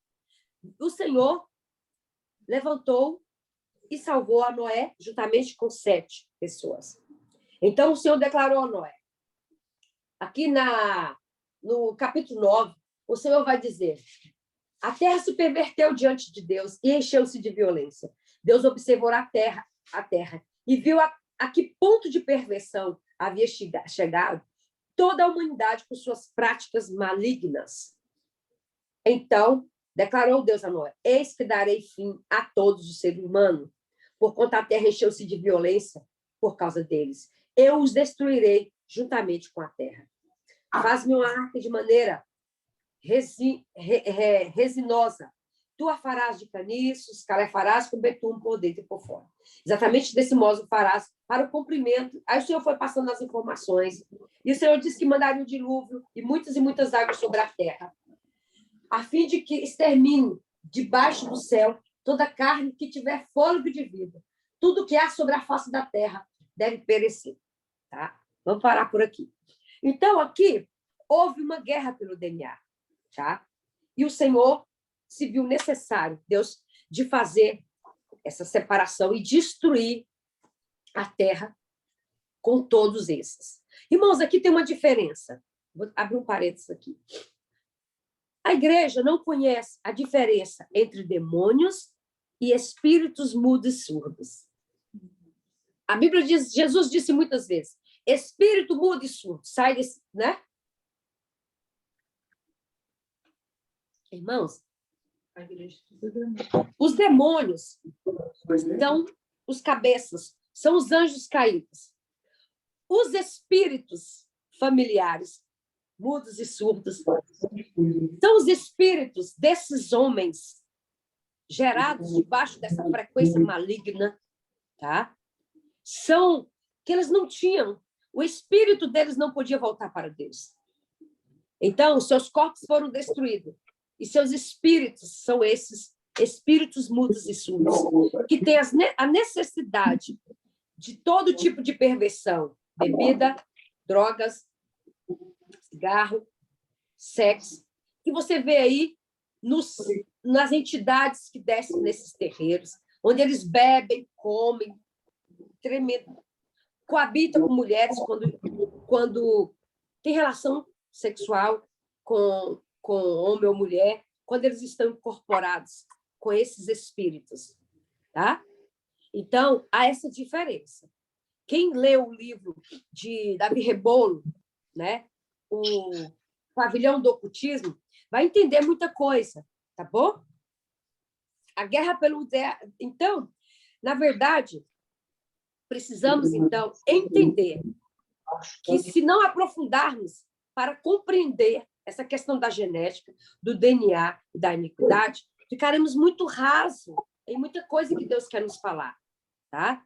o Senhor levantou e salvou a Noé juntamente com 7 pessoas. Então, o Senhor declarou a Noé. Aqui no capítulo 9, o Senhor vai dizer: a terra se perverteu diante de Deus e encheu-se de violência. Deus observou a terra e viu a que ponto de perversão havia chegado toda a humanidade com suas práticas malignas. Então, declarou Deus a Noé: eis que darei fim a todos os seres humanos, porquanto a terra encheu-se de violência por causa deles. Eu os destruirei juntamente com a terra. Faz-me uma arca de maneira resinosa. Tu a farás de caniços, calefarás com betume por dentro e por fora. Exatamente desse modo farás para o cumprimento. Aí o Senhor foi passando as informações. E o Senhor disse que mandaria um dilúvio e muitas águas sobre a terra. a fim de que extermine debaixo do céu toda carne que tiver fôlego de vida. Tudo que há sobre a face da terra deve perecer. Tá? Vamos parar por aqui. Então, aqui, houve uma guerra pelo DNA. Tá? E o Senhor se viu necessário, Deus, de fazer essa separação e destruir a terra com todos esses. Irmãos, aqui tem uma diferença. Vou abrir um parênteses aqui. A igreja não conhece a diferença entre demônios e espíritos mudos e surdos. A Bíblia diz, Jesus disse muitas vezes, espírito mudo e surdo, sai desse, né? Irmãos, os demônios são os cabeças, são os anjos caídos. Os espíritos familiares, mudos e surdos, são os espíritos desses homens gerados debaixo dessa frequência maligna, tá? São que eles não tinham, o espírito deles não podia voltar para Deus. Então, seus corpos foram destruídos e seus espíritos são esses espíritos mudos e surdos, que têm a necessidade de todo tipo de perversão, bebida, drogas, cigarro, sexo, que você vê aí nas entidades que descem nesses terreiros, onde eles bebem, comem, tremendo, coabitam com mulheres quando tem relação sexual com homem ou mulher, quando eles estão incorporados com esses espíritos. Tá? Então, há essa diferença. Quem lê o livro de Davi Rebolo, né, o Pavilhão do Ocultismo, vai entender muita coisa, tá bom? A guerra pelo... Então, na verdade, precisamos, então, entender que, se não aprofundarmos para compreender essa questão da genética, do DNA e da iniquidade, ficaremos muito rasos em muita coisa que Deus quer nos falar, tá?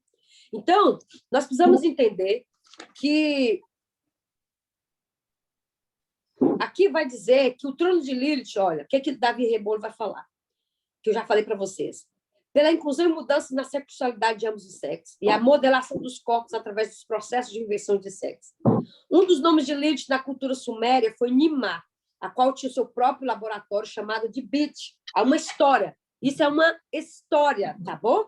Então, nós precisamos entender que aqui vai dizer que o trono de Lilith, olha, o que Davi Rebolo vai falar? Que eu já falei para vocês. Pela inclusão e mudança na sexualidade de ambos os sexos e a modelação dos corpos através dos processos de inversão de sexo. Um dos nomes de Lilith na cultura suméria foi Nimá, a qual tinha seu próprio laboratório chamado de Bit. Há uma história. Isso é uma história, tá bom?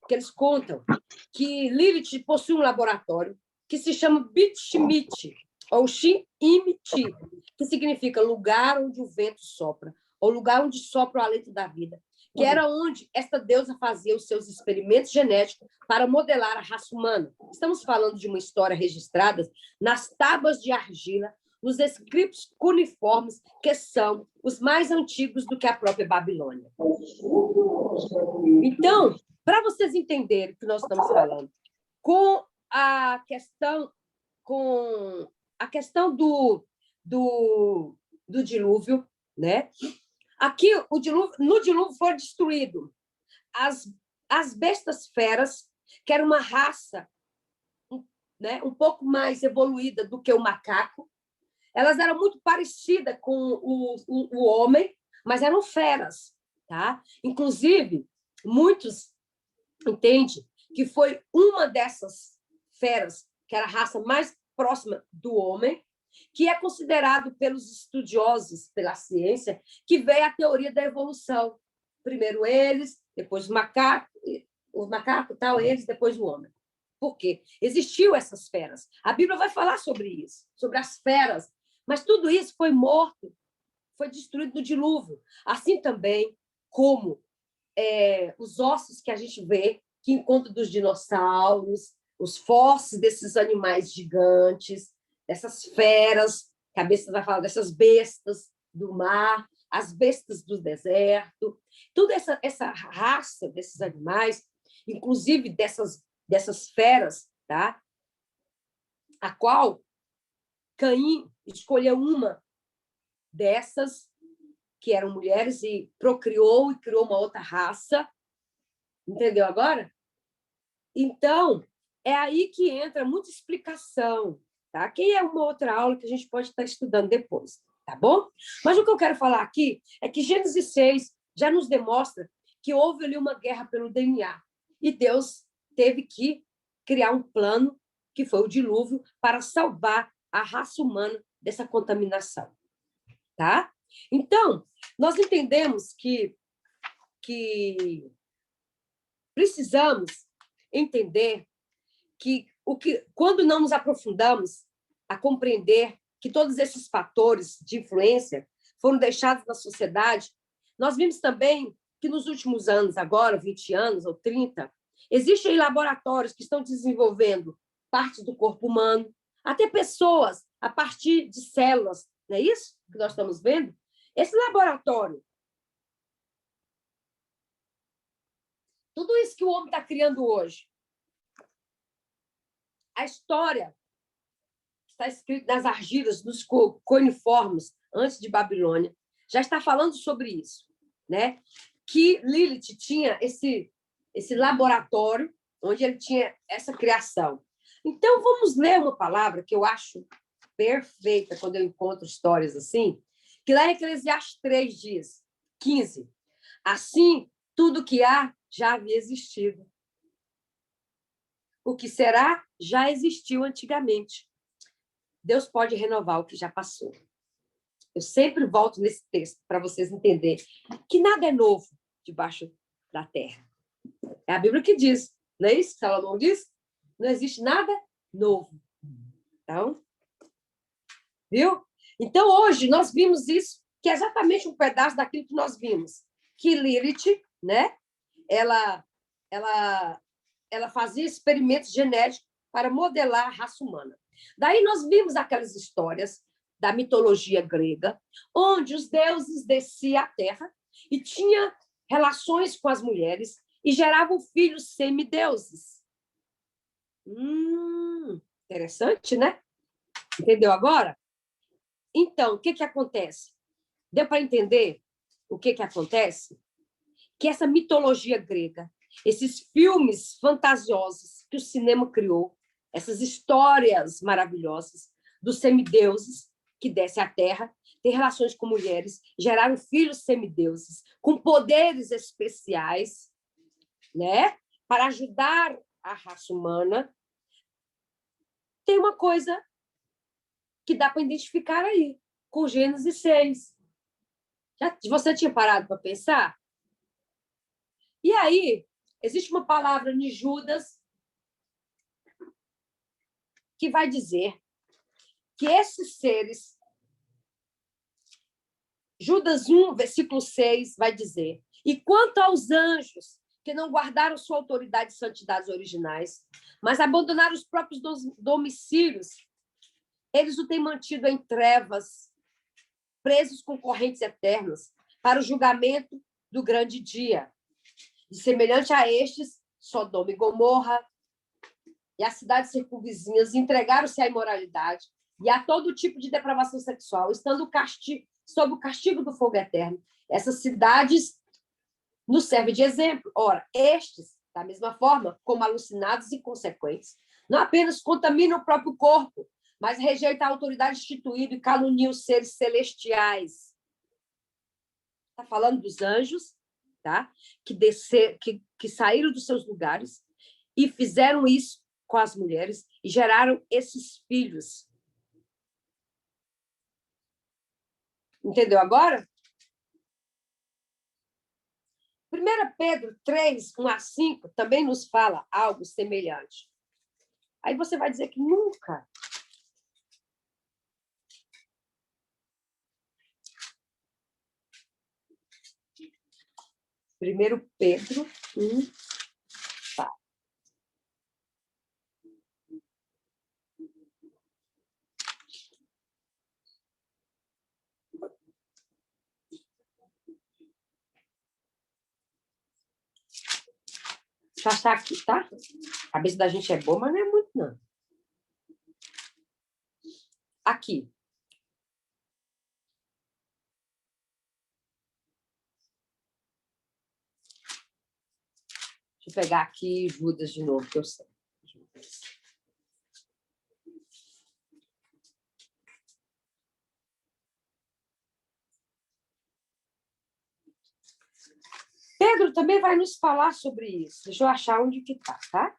Que eles contam que Lilith possui um laboratório que se chama Bit-Shemit, ou Shin-Imiti, que significa lugar onde o vento sopra, ou lugar onde sopra o alento da vida, que era onde esta deusa fazia os seus experimentos genéticos para modelar a raça humana. Estamos falando de uma história registrada nas tábuas de argila, nos escritos cuneiformes, que são os mais antigos do que a própria Babilônia. Então, para vocês entenderem o que nós estamos falando, com a questão do dilúvio, né? Aqui, no dilúvio foi destruído as bestas feras, que era uma raça, né, um pouco mais evoluída do que o macaco. Elas eram muito parecidas com o homem, mas eram feras. Tá? Inclusive, muitos entendem que foi uma dessas feras, que era a raça mais próxima do homem, que é considerado pelos estudiosos, pela ciência, que veio a teoria da evolução. Primeiro eles, depois os macacos, tal, eles, depois o homem. Por quê? Existiu essas feras. A Bíblia vai falar sobre isso, sobre as feras, mas tudo isso foi morto, foi destruído no dilúvio. Assim também como os ossos que a gente vê, que encontra dos dinossauros, os fósseis desses animais gigantes, dessas feras, que a besta vai falar dessas bestas do mar, as bestas do deserto, toda essa raça desses animais, inclusive dessas feras, tá? A qual Caim escolheu uma dessas, que eram mulheres, e procriou e criou uma outra raça. Entendeu agora? Então, é aí que entra muita explicação, tá? Que é uma outra aula que a gente pode estar estudando depois. Tá bom? Mas o que eu quero falar aqui é que Gênesis 6 já nos demonstra que houve ali uma guerra pelo DNA. E Deus teve que criar um plano, que foi o dilúvio, para salvar a raça humana dessa contaminação. Tá? Então, nós entendemos que precisamos entender que quando não nos aprofundamos a compreender que todos esses fatores de influência foram deixados na sociedade, nós vimos também que nos últimos anos, agora 20 anos ou 30, existem laboratórios que estão desenvolvendo partes do corpo humano, até pessoas a partir de células, não é isso que nós estamos vendo? Esse laboratório, tudo isso que o homem está criando hoje, a história está escrita nas argilas, nos cuneiformes, antes de Babilônia, já está falando sobre isso, né? Que Lilith tinha esse laboratório onde ele tinha essa criação. Então, vamos ler uma palavra que eu acho perfeita quando eu encontro histórias assim, que lá em Eclesiastes 3 diz, 15, assim, tudo que há já havia existido. O que será já existiu antigamente. Deus pode renovar o que já passou. Eu sempre volto nesse texto para vocês entenderem que nada é novo debaixo da terra. É a Bíblia que diz, não é isso que Salomão diz? Não existe nada novo. Então, viu? Então, hoje, nós vimos isso, que é exatamente um pedaço daquilo que nós vimos. Que Lilith, né? Ela fazia experimentos genéticos para modelar a raça humana. Daí nós vimos aquelas histórias da mitologia grega, onde os deuses desciam à terra e tinham relações com as mulheres e geravam filhos semideuses. Interessante, né? Entendeu agora? Então, o que acontece? Deu para entender o que acontece? Que essa mitologia grega, esses filmes fantasiosos que o cinema criou, essas histórias maravilhosas dos semideuses que descem à Terra, têm relações com mulheres, geraram filhos semideuses com poderes especiais, né, para ajudar a raça humana. Tem uma coisa que dá para identificar aí, com Gênesis 6. Você tinha parado para pensar? E aí, existe uma palavra em Judas que vai dizer que esses seres, Judas 1, versículo 6, vai dizer, e quanto aos anjos que não guardaram sua autoridade e santidades originais, mas abandonaram os próprios domicílios, eles o têm mantido em trevas, presos com correntes eternas, para o julgamento do grande dia. E semelhante a estes, Sodoma e Gomorra e as cidades circunvizinhas entregaram-se à imoralidade e a todo tipo de depravação sexual, estando sob o castigo do fogo eterno. Essas cidades nos servem de exemplo. Ora, estes, da mesma forma, como alucinados e inconsequentes, não apenas contaminam o próprio corpo, mas rejeitam a autoridade instituída e caluniam os seres celestiais. Está falando dos anjos, tá? Que saíram dos seus lugares e fizeram isso com as mulheres e geraram esses filhos. Entendeu agora? 1 Pedro 3, 1 a 5, também nos fala algo semelhante. Aí você vai dizer que nunca. Primeiro Pedro 1, tá. Deixa eu achar aqui, tá? A cabeça da gente é boa, mas não é muito, não. Aqui. Deixa eu pegar aqui Judas de novo, que eu sei. Pedro também vai nos falar sobre isso. Deixa eu achar onde que está, tá?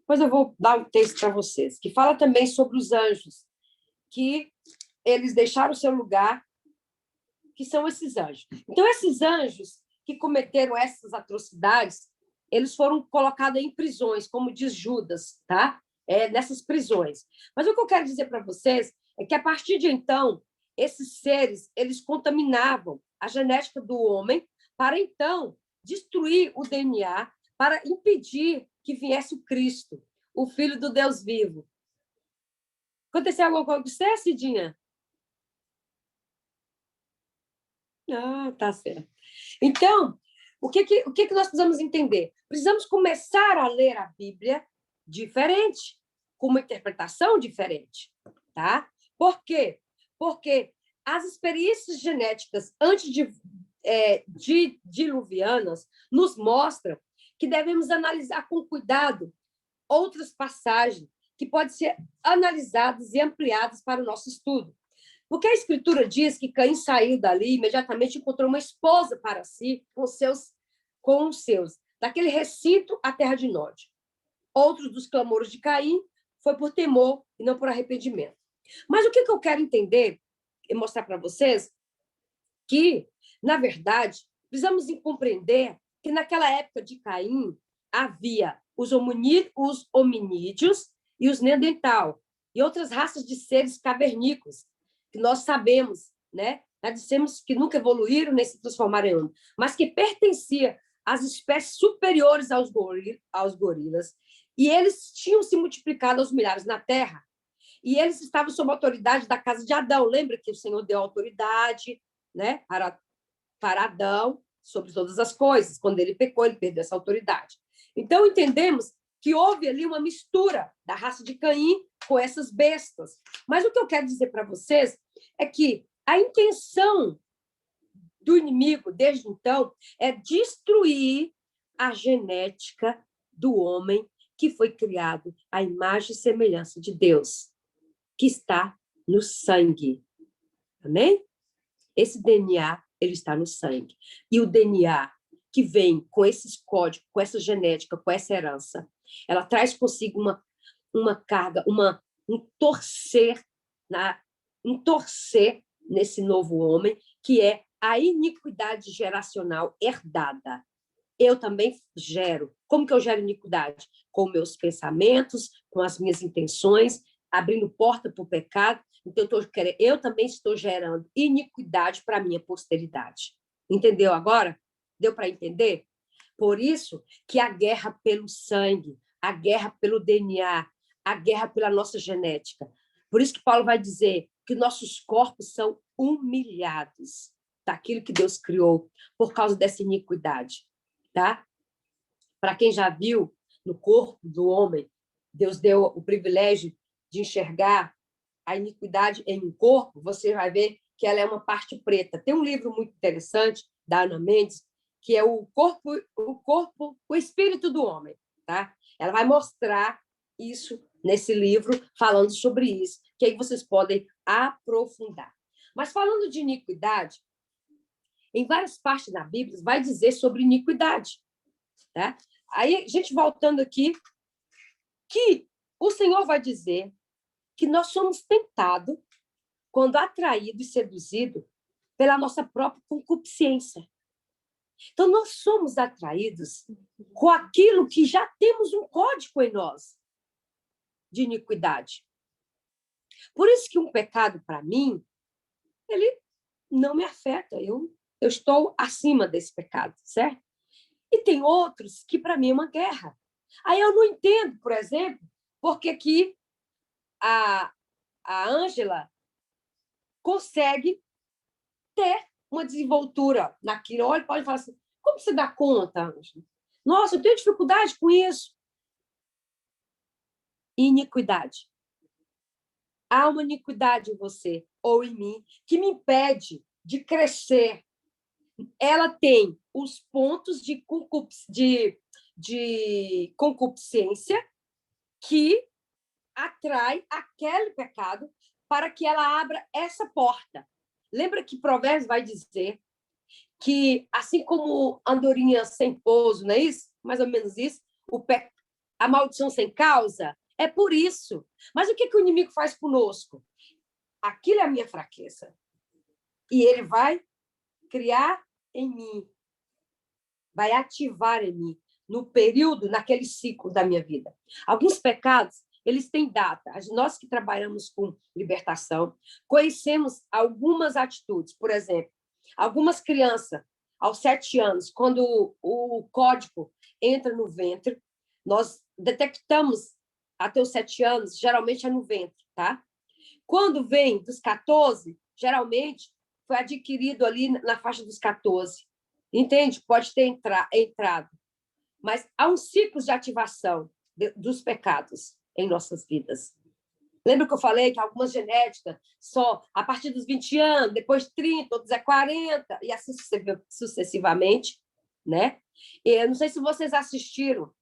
Depois eu vou dar um texto para vocês, que fala também sobre os anjos, que eles deixaram o seu lugar, que são esses anjos. Então, esses anjos que cometeram essas atrocidades, eles foram colocados em prisões, como diz Judas, tá? Nessas prisões. Mas o que eu quero dizer para vocês é que, a partir de então, esses seres, eles contaminavam a genética do homem para, então, destruir o DNA, para impedir que viesse o Cristo, o Filho do Deus vivo. Aconteceu alguma coisa com você, Cidinha? Ah, tá certo. Então, o que nós precisamos entender? Precisamos começar a ler a Bíblia diferente, com uma interpretação diferente, tá? Por quê? Porque as experiências genéticas diluvianas nos mostram que devemos analisar com cuidado outras passagens que podem ser analisadas e ampliadas para o nosso estudo. Porque a Escritura diz que Caim saiu dali e imediatamente encontrou uma esposa para si com os seus, daquele recinto à terra de Nod. Outro dos clamores de Caim foi por temor e não por arrependimento. Mas o que eu quero entender e mostrar para vocês que, na verdade, precisamos compreender que naquela época de Caim havia os hominídeos e os neandertal e outras raças de seres cavernícolas, que nós sabemos, né? Nós dissemos que nunca evoluíram nem se transformaram em homem, mas que pertencia às espécies superiores aos gorilas, e eles tinham se multiplicado aos milhares na Terra, e eles estavam sob a autoridade da casa de Adão. Lembra que o Senhor deu autoridade, né, para Adão sobre todas as coisas. Quando ele pecou, ele perdeu essa autoridade. Então, entendemos que houve ali uma mistura da raça de Caim com essas bestas. Mas o que eu quero dizer para vocês é que a intenção do inimigo, desde então, é destruir a genética do homem que foi criado à imagem e semelhança de Deus, que está no sangue. Amém? Esse DNA, ele está no sangue. E o DNA que vem com esses códigos, com essa genética, com essa herança, ela traz consigo uma carga, um torcer nesse novo homem, que é a iniquidade geracional herdada. Eu também gero. Como que eu gero iniquidade? Com meus pensamentos, com as minhas intenções, abrindo porta para o pecado. Então, eu também estou gerando iniquidade para a minha posteridade. Entendeu agora? Deu para entender? Por isso que a guerra pelo sangue, a guerra pelo DNA, a guerra pela nossa genética. Por isso que Paulo vai dizer que nossos corpos são humilhados daquilo que Deus criou por causa dessa iniquidade. Tá? Para quem já viu no corpo do homem, Deus deu o privilégio de enxergar a iniquidade em um corpo, você vai ver que ela é uma parte preta. Tem um livro muito interessante da Ana Mendes, que é o espírito do homem, tá? Ela vai mostrar isso nesse livro, falando sobre isso, que aí vocês podem aprofundar. Mas falando de iniquidade, em várias partes da Bíblia vai dizer sobre iniquidade, tá? Aí, a gente voltando aqui, que o Senhor vai dizer que nós somos tentados quando atraído e seduzido pela nossa própria concupiscência. Então, nós somos atraídos com aquilo que já temos um código em nós de iniquidade. Por isso que um pecado, para mim, ele não me afeta. Eu estou acima desse pecado, certo? E tem outros que, para mim, é uma guerra. Aí eu não entendo, por exemplo, porque que a Ângela consegue ter uma desenvoltura naquilo. Olha, pode falar assim, como você dá conta, Ângela? Nossa, eu tenho dificuldade com isso. Iniquidade. Há uma iniquidade em você ou em mim que me impede de crescer. Ela tem os pontos de concupiscência que atrai aquele pecado para que ela abra essa porta. Lembra que Provérbios vai dizer que, assim como andorinha sem pouso, não é isso? Mais ou menos isso, a maldição sem causa, é por isso. Mas o que o inimigo faz conosco? Aquilo é a minha fraqueza. E ele vai criar em mim, vai ativar em mim, no período, naquele ciclo da minha vida. Alguns pecados, eles têm data. Nós que trabalhamos com libertação, conhecemos algumas atitudes. Por exemplo, algumas crianças, aos 7 anos, quando o código entra no ventre, nós detectamos até os 7 anos, geralmente é no ventre, tá? Quando vem dos 14, geralmente foi adquirido ali na faixa dos 14. Entende? Pode ter entrado. Mas há um ciclo de ativação dos pecados em nossas vidas. Lembra que eu falei que algumas genéticas só a partir dos 20 anos, depois 30, outros é 40, e assim sucessivamente, né? E eu não sei se vocês assistiram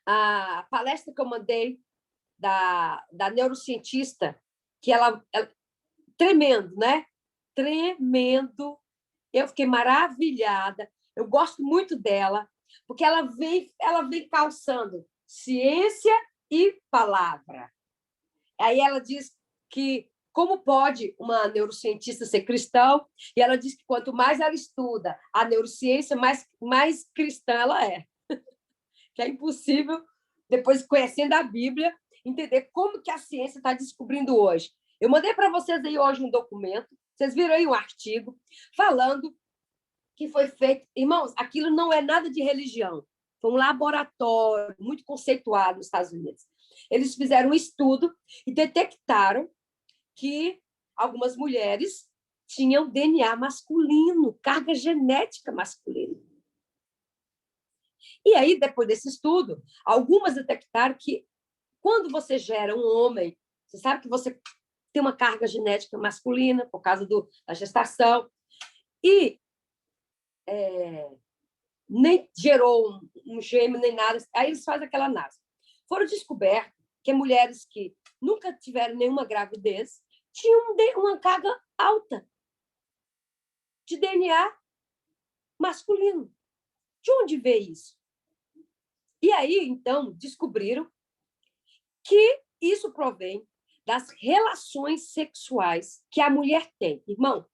a palestra que eu mandei da neurocientista, que ela tremendo, né? Tremendo. Eu fiquei maravilhada. Eu gosto muito dela, porque ela vem calçando ciência e palavra. Aí ela diz que como pode uma neurocientista ser cristã, e ela diz que quanto mais ela estuda a neurociência, mais cristã ela é. Que é impossível, depois conhecendo a Bíblia, entender como que a ciência está descobrindo hoje. Eu mandei para vocês aí hoje um documento, vocês viram aí um artigo falando que foi feito... Irmãos, aquilo não é nada de religião. Foi um laboratório muito conceituado nos Estados Unidos. Eles fizeram um estudo e detectaram que algumas mulheres tinham DNA masculino, carga genética masculina. E aí, depois desse estudo, algumas detectaram que quando você gera um homem, você sabe que você tem uma carga genética masculina por causa da gestação, e nem gerou um gêmeo, nem nada. Aí eles fazem aquela análise. Foram descobertos que mulheres que nunca tiveram nenhuma gravidez tinham uma carga alta de DNA masculino. De onde veio isso? E aí, então, descobriram que isso provém das relações sexuais que a mulher tem. Irmão,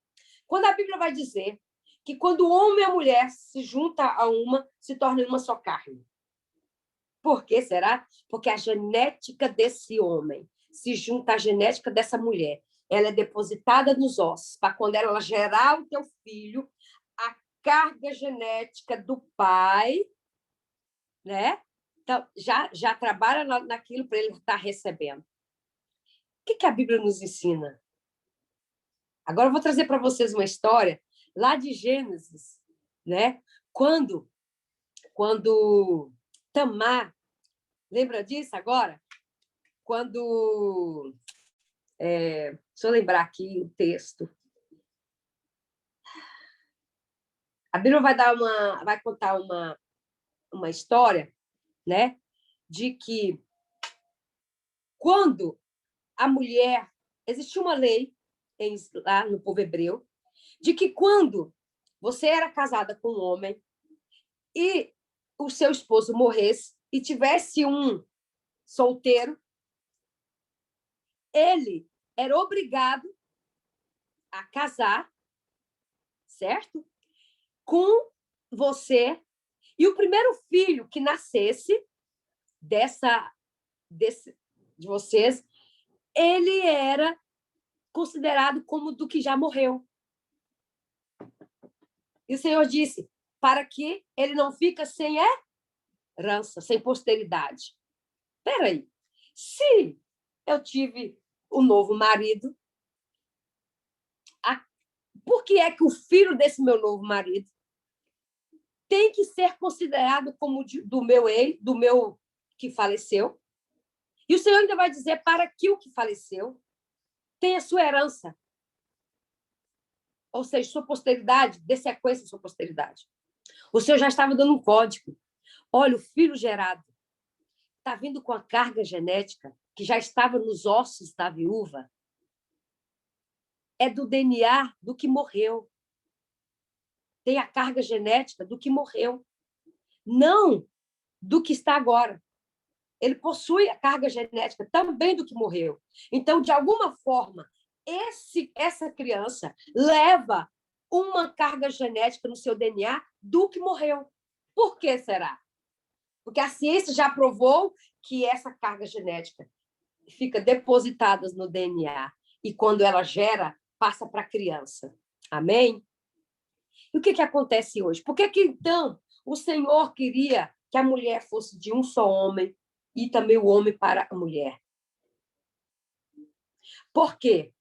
quando a Bíblia vai dizer que quando o homem e a mulher se juntam a uma, se tornam uma só carne. Por que será? Porque a genética desse homem se junta à genética dessa mulher. Ela é depositada nos ossos, para quando ela gerar o teu filho, a carga genética do pai, né? Então, já trabalha naquilo para ele estar recebendo. O que a Bíblia nos ensina? Agora eu vou trazer para vocês uma história lá de Gênesis, né? Quando Tamar, lembra disso agora? Quando... deixa eu lembrar aqui o texto. A Bíblia vai contar uma história, né? De que quando a mulher... Existia uma lei lá no povo hebreu de que quando você era casada com um homem e o seu esposo morresse e tivesse um solteiro, ele era obrigado a casar, certo? Com você, e o primeiro filho que nascesse de vocês, ele era considerado como do que já morreu. E o Senhor disse, para que ele não fique sem herança, sem posteridade. Espera aí. Se eu tive um novo marido, por que é que o filho desse meu novo marido tem que ser considerado como do meu que faleceu? E o Senhor ainda vai dizer para que o que faleceu tenha sua herança. Ou seja, sua posteridade, dê sequência à sua posteridade. O Senhor já estava dando um código. Olha, o filho gerado está vindo com a carga genética que já estava nos ossos da viúva. É do DNA do que morreu. Tem a carga genética do que morreu. Não do que está agora. Ele possui a carga genética também do que morreu. Então, de alguma forma, essa criança leva uma carga genética no seu DNA do que morreu. Por que será? Porque a ciência já provou que essa carga genética fica depositada no DNA e quando ela gera, passa para a criança. Amém? E o que acontece hoje? Por que então o Senhor queria que a mulher fosse de um só homem e também o homem para a mulher? Por quê?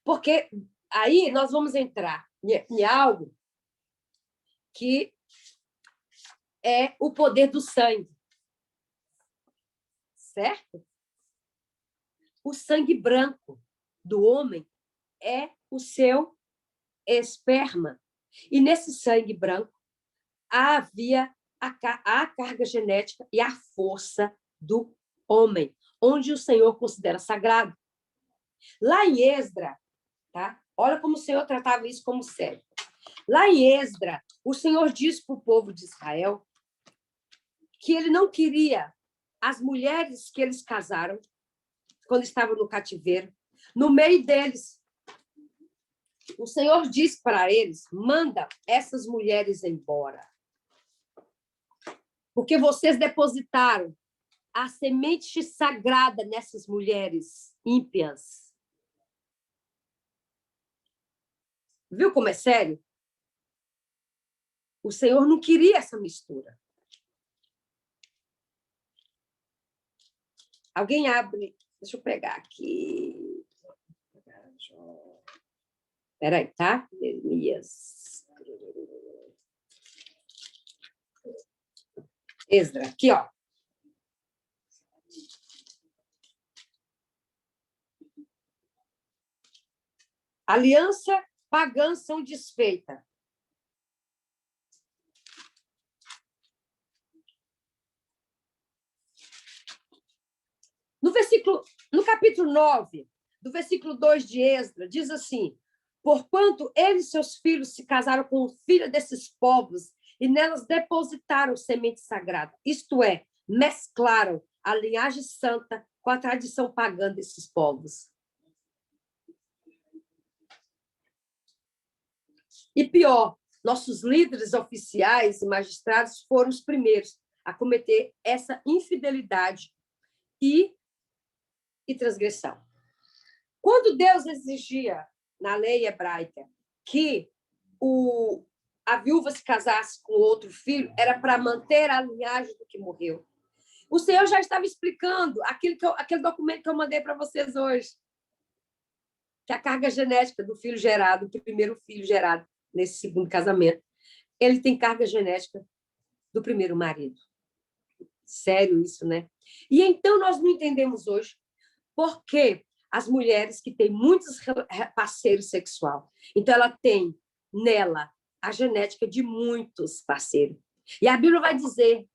Porque aí nós vamos entrar em algo que é o poder do sangue. Certo? O sangue branco do homem é o seu esperma. E nesse sangue branco havia a carga genética e a força do homem, onde o Senhor considera sagrado. Lá em Esdra, tá? Olha como o Senhor tratava isso como sério. Lá em Esdra, o Senhor diz para o povo de Israel que ele não queria as mulheres que eles casaram quando estavam no cativeiro, no meio deles. O Senhor diz para eles, manda essas mulheres embora. Porque vocês depositaram a semente sagrada nessas mulheres ímpias. Viu como é sério? O Senhor não queria essa mistura. Alguém abre... Deixa eu pegar aqui. Espera aí, tá? Elias. Esdra, aqui, ó. Aliança pagã são desfeita. No capítulo 9, do versículo 2 de Esdra, diz assim, porquanto eles e seus filhos se casaram com filha desses povos e nelas depositaram semente sagrada, isto é, mesclaram a linhagem santa com a tradição pagã desses povos. E pior, nossos líderes oficiais e magistrados foram os primeiros a cometer essa infidelidade e transgressão. Quando Deus exigia, na lei hebraica, que a viúva se casasse com outro filho, era para manter a linhagem do que morreu. O Senhor já estava explicando aquele documento que eu mandei para vocês hoje, que a carga genética do filho gerado, do primeiro filho gerado nesse segundo casamento, ele tem carga genética do primeiro marido. Sério isso, né? E então nós não entendemos hoje por que as mulheres que têm muitos parceiros sexuais, então ela tem nela a genética de muitos parceiros. E a Bíblia vai dizer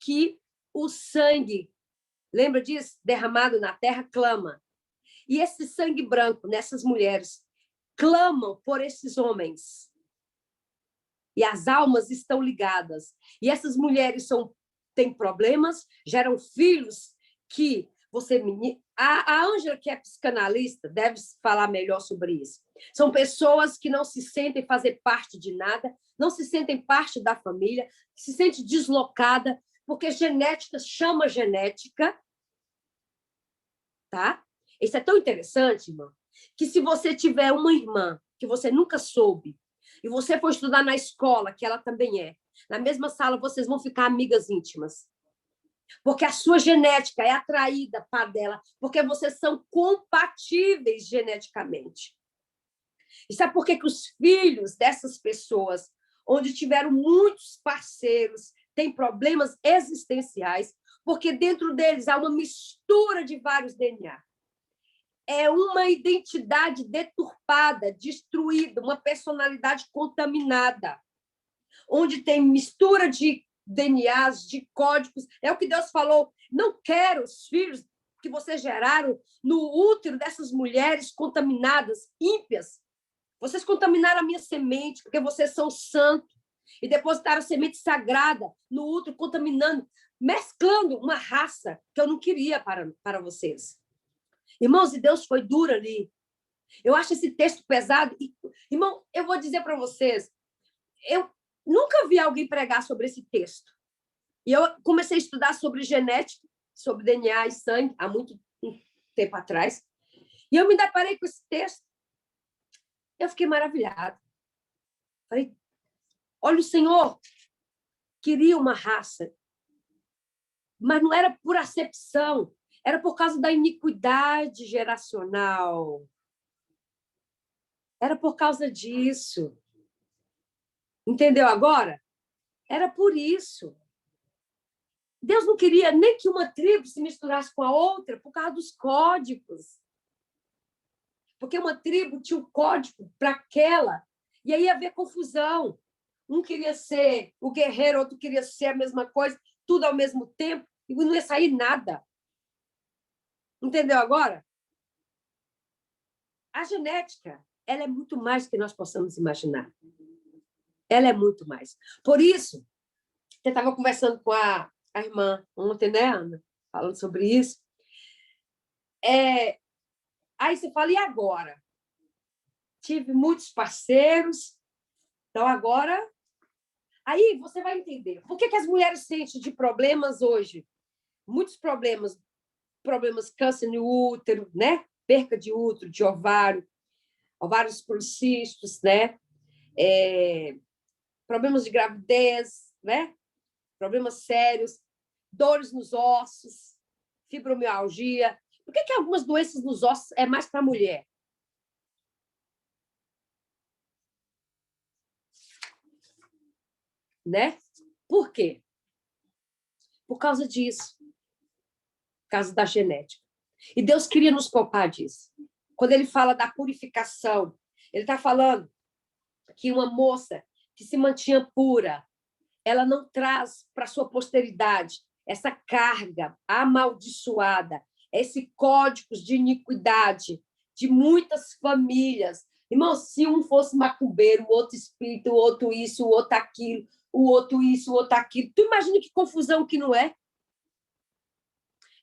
que o sangue, lembra disso? Derramado na terra, clama. E esse sangue branco nessas mulheres clamam por esses homens. E as almas estão ligadas. E essas mulheres têm problemas, geram filhos que você... A Ângela, que é psicanalista, deve falar melhor sobre isso. São pessoas que não se sentem fazer parte de nada, não se sentem parte da família, se sentem deslocada, porque genética chama genética. Tá? Isso é tão interessante, irmã, que se você tiver uma irmã que você nunca soube, e você for estudar na escola, que ela também é, na mesma sala vocês vão ficar amigas íntimas. Porque a sua genética é atraída para dela, porque vocês são compatíveis geneticamente. E sabe por que os filhos dessas pessoas, onde tiveram muitos parceiros, têm problemas existenciais? Porque dentro deles há uma mistura de vários DNA. É uma identidade deturpada, destruída, uma personalidade contaminada, onde tem mistura de DNAs, de códigos. É o que Deus falou. Não quero os filhos que vocês geraram no útero dessas mulheres contaminadas, ímpias. Vocês contaminaram a minha semente, porque vocês são santos, e depositaram a semente sagrada no útero, contaminando, mesclando uma raça que eu não queria para vocês. Irmãos, e Deus foi duro ali. Eu acho esse texto pesado. E, irmão, eu vou dizer para vocês, eu nunca vi alguém pregar sobre esse texto. E eu comecei a estudar sobre genética, sobre DNA e sangue, há muito tempo atrás. E eu me deparei com esse texto. Eu fiquei maravilhada. Falei, olha, o Senhor queria uma raça, mas não era por acepção, era por causa da iniquidade geracional. Era por causa disso. Entendeu agora? Era por isso. Deus não queria nem que uma tribo se misturasse com a outra por causa dos códigos. Porque uma tribo tinha um código para aquela, e aí ia haver confusão. Um queria ser o guerreiro, outro queria ser a mesma coisa, tudo ao mesmo tempo, e não ia sair nada. Entendeu agora? A genética, ela é muito mais do que nós possamos imaginar. Ela é muito mais. Por isso, eu estava conversando com a irmã ontem, né, Ana? Falando sobre isso. Aí você fala, e agora? Tive muitos parceiros, então agora... Aí você vai entender. Por que as mulheres sentem de problemas hoje? Muitos problemas câncer no útero, né? Perca de útero, de ovário, ovários policistos, né? Problemas de gravidez, né? Problemas sérios, dores nos ossos, fibromialgia. Por que algumas doenças nos ossos é mais para a mulher? Né? Por quê? Por causa disso. Por causa da genética. E Deus queria nos poupar disso. Quando ele fala da purificação, ele está falando que uma moça que se mantinha pura, ela não traz para sua posteridade essa carga amaldiçoada, esse código de iniquidade de muitas famílias. Irmão, se um fosse macumbeiro, o outro espírito, o outro isso, o outro aquilo, o outro isso, o outro aquilo. Tu imagina que confusão que não é?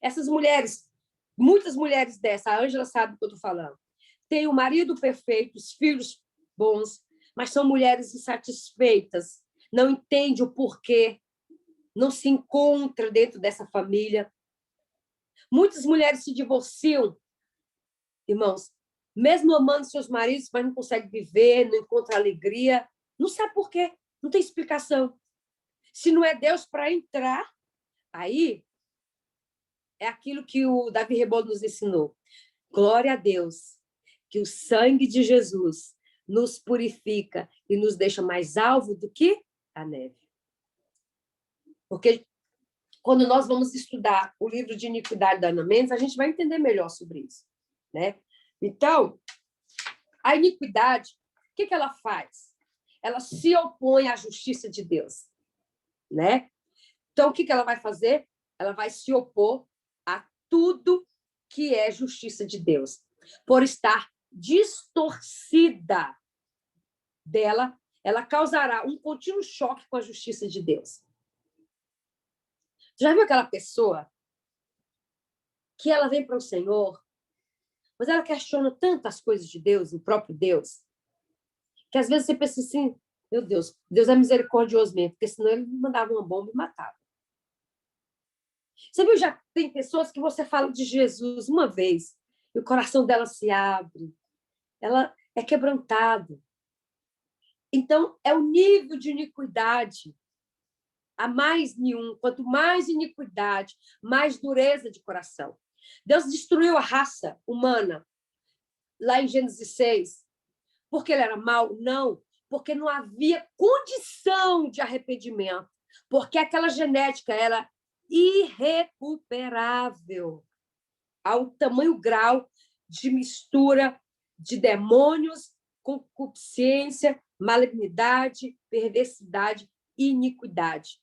Essas mulheres, muitas mulheres dessa, a Ângela sabe do que eu estou falando, tem o marido perfeito, os filhos bons, mas são mulheres insatisfeitas, não entende o porquê, não se encontra dentro dessa família. Muitas mulheres se divorciam, irmãos, mesmo amando seus maridos, mas não conseguem viver, não encontra alegria, não sabe por quê, não tem explicação. Se não é Deus para entrar, aí é aquilo que o Davi Rebolo nos ensinou. Glória a Deus, que o sangue de Jesus nos purifica e nos deixa mais alvo do que a neve. Porque quando nós vamos estudar o livro de iniquidade da Ana Mendes, a gente vai entender melhor sobre isso, né? Então, a iniquidade, o que ela faz? Ela se opõe à justiça de Deus, né? Então, o que ela vai fazer? Ela vai se opor a tudo que é justiça de Deus. Por estar distorcida dela, ela causará um contínuo choque com a justiça de Deus. Já viu aquela pessoa que ela vem para o Senhor, mas ela questiona tantas coisas de Deus, o próprio Deus, que às vezes você pensa assim, meu Deus, Deus é misericordioso mesmo, porque senão ele mandava uma bomba e matava. Você viu, já tem pessoas que você fala de Jesus uma vez e o coração dela se abre, ela é quebrantada. Então, é o nível de iniquidade. Há mais nenhum. Quanto mais iniquidade, mais dureza de coração. Deus destruiu a raça humana lá em Gênesis 6. Porque ele era mau? Não. Porque não havia condição de arrependimento. Porque aquela genética era irrecuperável. Ao tamanho grau de mistura de demônios, concupiscência, malignidade, perversidade e iniquidade.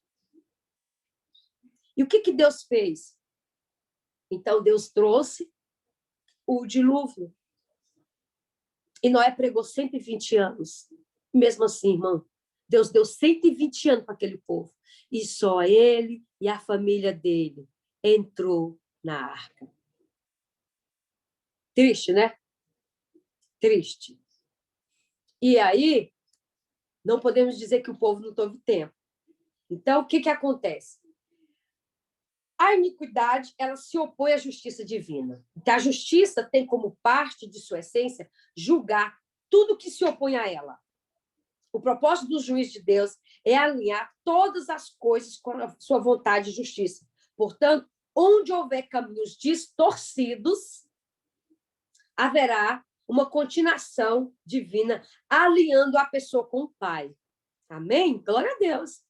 E o que Deus fez? Então, Deus trouxe o dilúvio. E Noé pregou 120 anos. Mesmo assim, irmão, Deus deu 120 anos para aquele povo. E só ele e a família dele entrou na arca. Triste, né? Triste. E aí, não podemos dizer que o povo não teve tempo. Então, o que acontece? A iniquidade, ela se opõe à justiça divina. Então, a justiça tem como parte de sua essência julgar tudo que se opõe a ela. O propósito do juiz de Deus é alinhar todas as coisas com a sua vontade de justiça. Portanto, onde houver caminhos distorcidos, haverá uma continuação divina alinhando a pessoa com o Pai. Amém? Glória a Deus.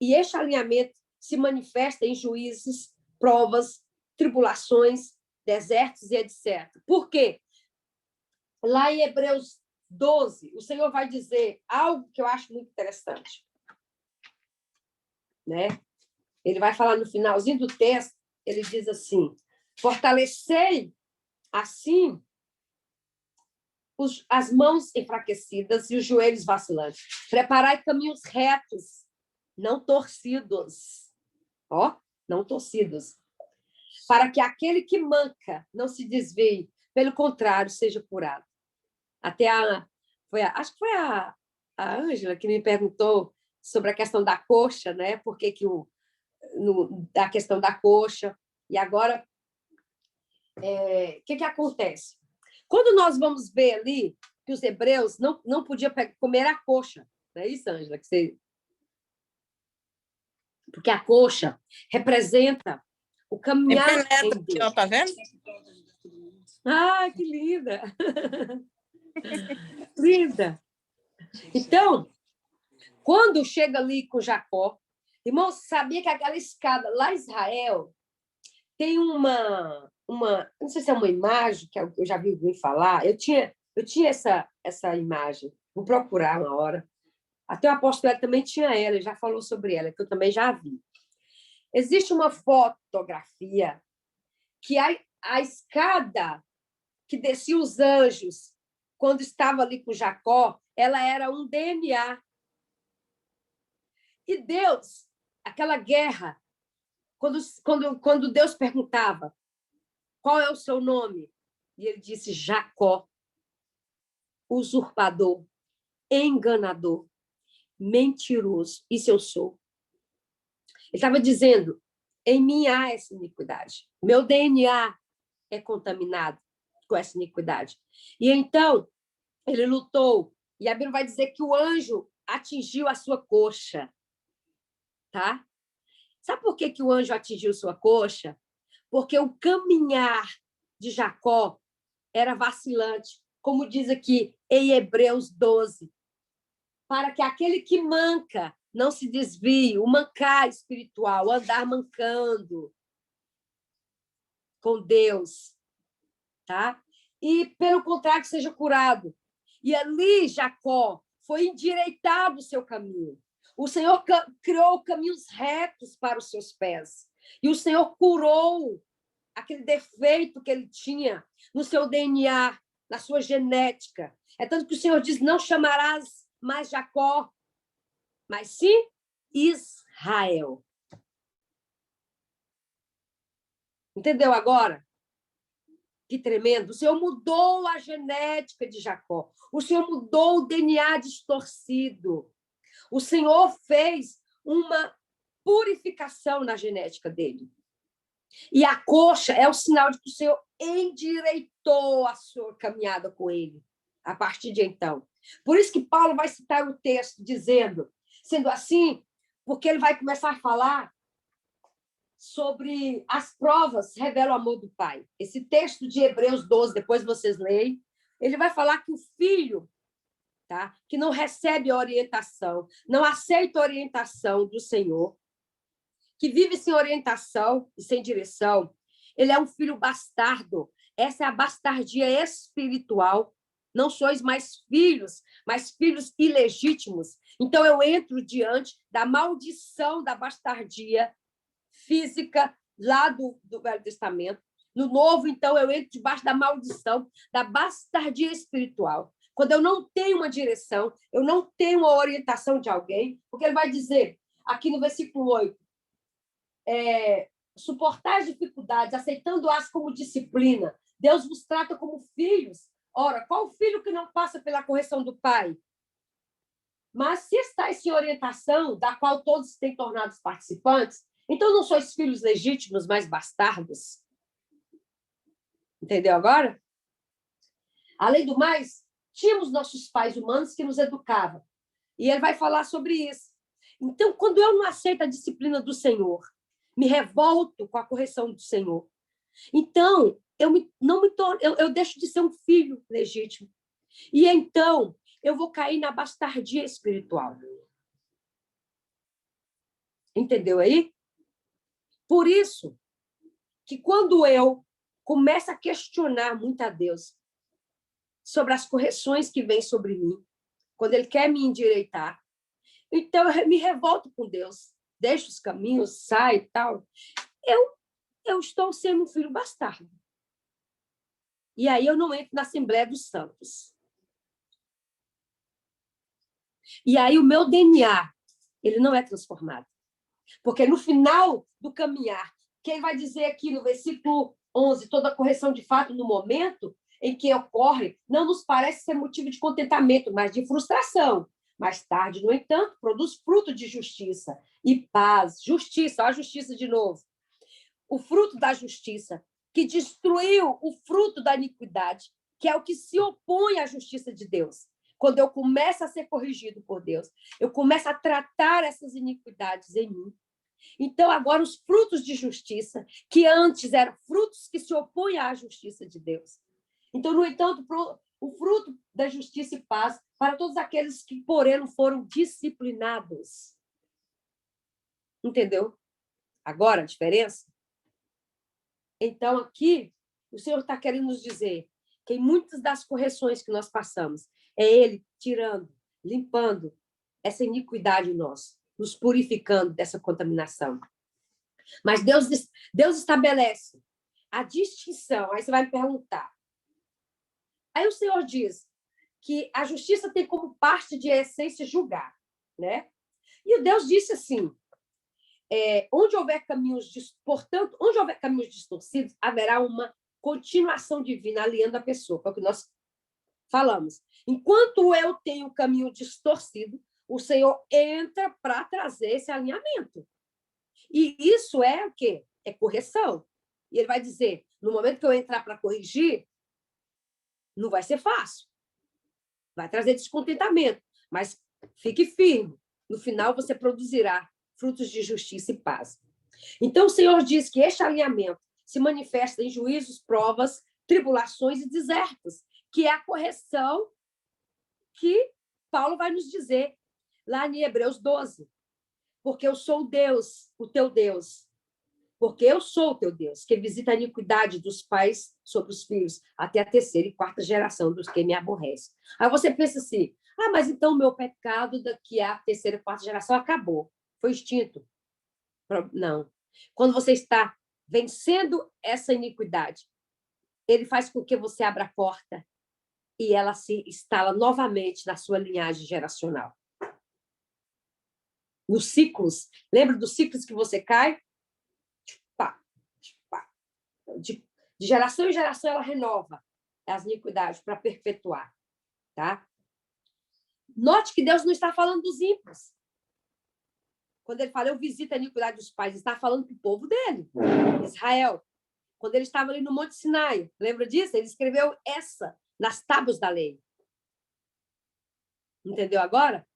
E este alinhamento se manifesta em juízes, provas, tribulações, desertos e etc. Por quê? Lá em Hebreus 12, o Senhor vai dizer algo que eu acho muito interessante. Né? Ele vai falar no finalzinho do texto, ele diz assim: fortalecei, assim, as mãos enfraquecidas e os joelhos vacilantes. Preparai caminhos retos, não torcidos. Ó, não torcidos. Para que aquele que manca não se desvie, pelo contrário, seja curado. Até acho que foi a Ângela que me perguntou sobre a questão da coxa, né? Por que a questão da coxa. E agora, o que acontece? Quando nós vamos ver ali que os hebreus não podiam comer a coxa, não é isso, Ângela? Porque a coxa representa o caminhar em Deus. Está vendo? Ah, que linda! Linda! Então, quando chega ali com Jacó, irmão, sabia que aquela escada lá em Israel tem não sei se é uma imagem que eu já vi alguém falar, eu tinha essa imagem, vou procurar uma hora. Até o apóstolo também tinha ela, ele já falou sobre ela, que eu também já vi. Existe uma fotografia que a escada que descia os anjos quando estava ali com Jacó, ela era um DNA. E Deus, aquela guerra, quando Deus perguntava qual é o seu nome, e ele disse Jacó, usurpador, enganador, mentiroso. Isso eu sou. Ele estava dizendo, em mim há essa iniquidade. Meu DNA é contaminado com essa iniquidade. E então, ele lutou. E a Bíblia vai dizer que o anjo atingiu a sua coxa. Tá? Sabe por que o anjo atingiu sua coxa? Porque o caminhar de Jacó era vacilante, como diz aqui em Hebreus 12. Para que aquele que manca não se desvie, o mancar espiritual, andar mancando com Deus, tá? E, pelo contrário, seja curado. E ali, Jacó, foi endireitado o seu caminho. O Senhor criou caminhos retos para os seus pés. E o Senhor curou aquele defeito que ele tinha no seu DNA, na sua genética. É tanto que o Senhor diz, não chamarás mais Jacó, mas sim Israel. Entendeu agora? Que tremendo. O Senhor mudou a genética de Jacó. O Senhor mudou o DNA distorcido. O Senhor fez uma purificação na genética dele. E a coxa é o sinal de que o Senhor endireitou a sua caminhada com ele, a partir de então. Por isso que Paulo vai citar o texto dizendo, sendo assim, porque ele vai começar a falar sobre as provas revelam o amor do Pai. Esse texto de Hebreus 12, depois vocês leem, ele vai falar que o filho, tá, que não recebe orientação, não aceita a orientação do Senhor, que vive sem orientação e sem direção, ele é um filho bastardo. Essa é a bastardia espiritual. Não sois mais filhos, mas filhos ilegítimos. Então, eu entro diante da maldição da bastardia física lá do Velho Testamento. No Novo, então, eu entro debaixo da maldição da bastardia espiritual. Quando eu não tenho uma direção, eu não tenho uma orientação de alguém, porque ele vai dizer, aqui no versículo 8, suportar as dificuldades, aceitando-as como disciplina. Deus vos trata como filhos. Ora, qual filho que não passa pela correção do pai? Mas se estáis em orientação, da qual todos têm tornado participantes, então não sois filhos legítimos, mas bastardos. Entendeu agora? Além do mais, tínhamos nossos pais humanos que nos educavam. E ele vai falar sobre isso. Então, quando eu não aceito a disciplina do Senhor, me revolto com a correção do Senhor, então eu deixo de ser um filho legítimo. E então eu vou cair na bastardia espiritual. Entendeu aí? Por isso que quando eu começo a questionar muito a Deus sobre as correções que vêm sobre mim, quando Ele quer me endireitar, então eu me revolto com Deus, deixo os caminhos, saio e tal. Eu estou sendo um filho bastardo. E aí eu não entro na Assembleia dos Santos. E aí o meu DNA, ele não é transformado. Porque no final do caminhar, que ele vai dizer aqui no versículo 11, toda correção de fato no momento em que ocorre, não nos parece ser motivo de contentamento, mas de frustração. Mais tarde, no entanto, produz fruto de justiça e paz. Justiça, olha a justiça de novo. O fruto da justiça, que destruiu o fruto da iniquidade, que é o que se opõe à justiça de Deus. Quando eu começo a ser corrigido por Deus, eu começo a tratar essas iniquidades em mim. Então, agora, os frutos de justiça, que antes eram frutos que se opõem à justiça de Deus. Então, no entanto, o fruto da justiça e paz para todos aqueles que por ele foram disciplinados. Entendeu? Agora, a diferença? Então, aqui, o Senhor está querendo nos dizer que muitas das correções que nós passamos é Ele tirando, limpando essa iniquidade em nós, nos purificando dessa contaminação. Mas Deus estabelece a distinção. Aí você vai me perguntar. Aí o Senhor diz que a justiça tem como parte de essência julgar, né? E o Deus disse assim, portanto, onde houver caminhos distorcidos, haverá uma continuação divina aliando a pessoa, que é o que nós falamos. Enquanto eu tenho o caminho distorcido, o Senhor entra para trazer esse alinhamento. E isso é o quê? É correção. E ele vai dizer, no momento que eu entrar para corrigir, não vai ser fácil. Vai trazer descontentamento, mas fique firme. No final, você produzirá frutos de justiça e paz. Então, o Senhor diz que este alinhamento se manifesta em juízos, provas, tribulações e desertos, que é a correção que Paulo vai nos dizer lá em Hebreus 12. Porque eu sou Deus, o teu Deus. Porque eu sou o teu Deus, que visita a iniquidade dos pais sobre os filhos, até a terceira e quarta geração dos que me aborrecem. Aí você pensa assim, mas então o meu pecado daqui à terceira e quarta geração acabou, foi extinto. Não. Quando você está vencendo essa iniquidade, ele faz com que você abra a porta e ela se instala novamente na sua linhagem geracional. Nos ciclos, lembra dos ciclos que você cai? De geração em geração, ela renova as iniquidades para perpetuar. Tá? Note que Deus não está falando dos ímpios. Quando ele fala, eu visito a iniquidade dos pais, ele está falando para o povo dele, Israel. Quando ele estava ali no Monte Sinai, lembra disso? Ele escreveu essa nas tábuas da lei. Entendeu agora?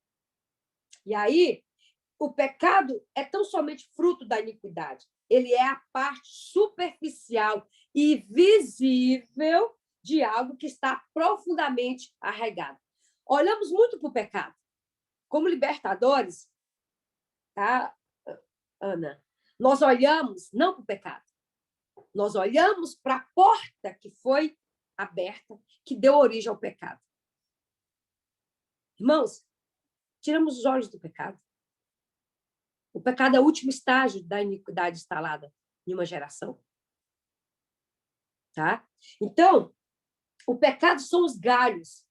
E aí, o pecado é tão somente fruto da iniquidade. Ele é a parte superficial e visível de algo que está profundamente arraigado. Olhamos muito para o pecado. Como libertadores, tá, Ana? Nós olhamos não para o pecado. Nós olhamos para a porta que foi aberta, que deu origem ao pecado. Irmãos, tiramos os olhos do pecado. O pecado é o último estágio da iniquidade instalada em uma geração. Tá? Então, o pecado são os galhos,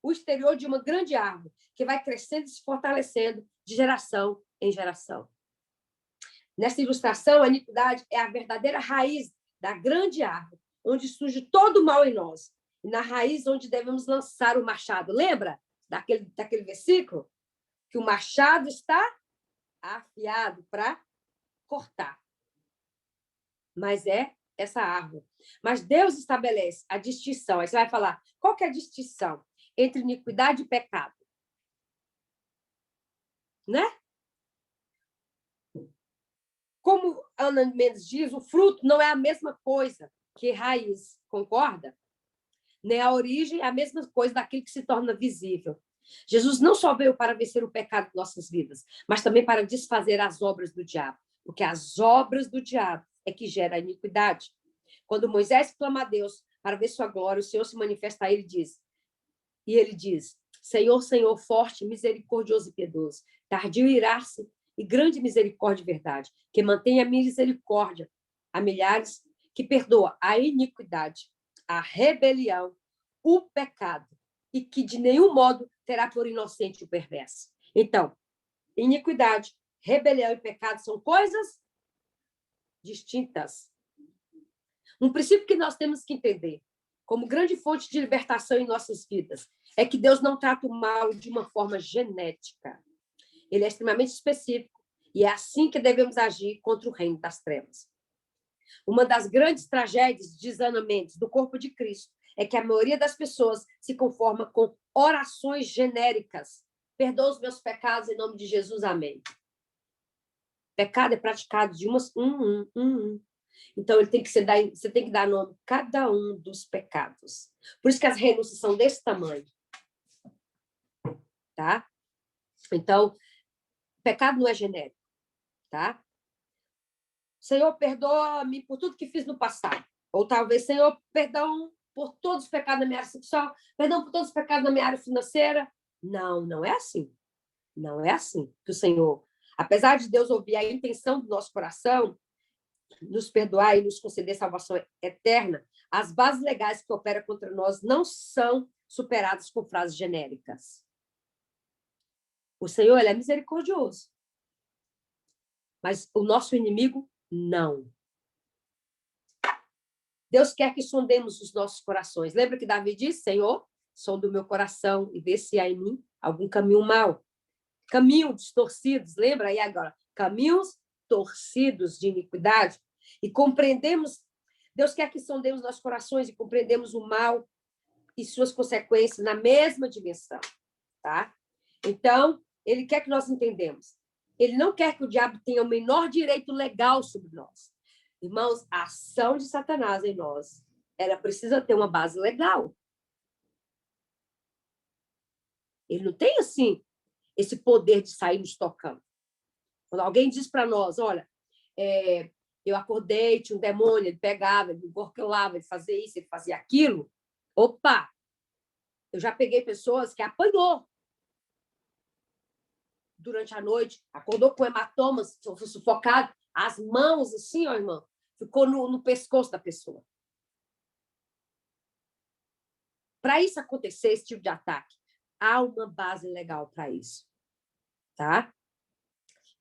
o exterior de uma grande árvore, que vai crescendo e se fortalecendo de geração em geração. Nessa ilustração, a iniquidade é a verdadeira raiz da grande árvore, onde surge todo o mal em nós. E na raiz onde devemos lançar o machado. Lembra daquele versículo? Que o machado está afiado para cortar. Mas é essa árvore. Mas Deus estabelece a distinção. Aí você vai falar, qual que é a distinção entre iniquidade e pecado? Né? Como Ana Mendes diz, o fruto não é a mesma coisa que raiz, concorda? Nem a origem é a mesma coisa daquilo que se torna visível. Jesus não só veio para vencer o pecado de nossas vidas, mas também para desfazer as obras do diabo, porque as obras do diabo é que gera a iniquidade. Quando Moisés clama a Deus para ver sua glória, o Senhor se manifesta a ele e ele diz, Senhor, Senhor, forte, misericordioso e piedoso, tardio irar-se e grande misericórdia e verdade, que mantém a misericórdia a milhares, que perdoa a iniquidade, a rebelião, o pecado, e que de nenhum modo terá por inocente o perverso. Então, iniquidade, rebelião e pecado são coisas distintas. Um princípio que nós temos que entender, como grande fonte de libertação em nossas vidas, é que Deus não trata o mal de uma forma genética. Ele é extremamente específico e é assim que devemos agir contra o reino das trevas. Uma das grandes tragédias, diz Ana Mendes, do corpo de Cristo, é que a maioria das pessoas se conforma com orações genéricas. Perdoa os meus pecados em nome de Jesus, amém. Pecado é praticado de umas... Então, você tem que dar nome a cada um dos pecados. Por isso que as renúncias são desse tamanho. Tá? Então, pecado não é genérico. Tá? Senhor, perdoa-me por tudo que fiz no passado. Ou talvez, Senhor, perdão por todos os pecados da minha área sexual, perdão por todos os pecados da minha área financeira. Não, não é assim. Não é assim que o Senhor, apesar de Deus ouvir a intenção do nosso coração, nos perdoar e nos conceder salvação eterna, as bases legais que operam contra nós não são superadas com frases genéricas. O Senhor, ele é misericordioso. Mas o nosso inimigo, não. Deus quer que sondemos os nossos corações. Lembra que Davi disse, Senhor, sonda o meu coração e vê se há em mim algum caminho mau. Caminhos distorcidos, lembra aí agora? Caminhos torcidos de iniquidade. E compreendemos, Deus quer que sondemos nossos corações e compreendemos o mal e suas consequências na mesma dimensão. Tá? Então, ele quer que nós entendamos. Ele não quer que o diabo tenha o menor direito legal sobre nós. Irmãos, a ação de Satanás em nós, ela precisa ter uma base legal. Ele não tem, assim, esse poder de sair nos tocando. Quando alguém diz para nós, olha, eu acordei, tinha um demônio, ele pegava, ele me enforcava, ele fazia isso, ele fazia aquilo. Opa! Eu já peguei pessoas que apanhou durante a noite, acordou com hematomas, sufocado, as mãos, assim, ó, irmão, ficou no pescoço da pessoa. Para isso acontecer, esse tipo de ataque, há uma base legal para isso. Tá?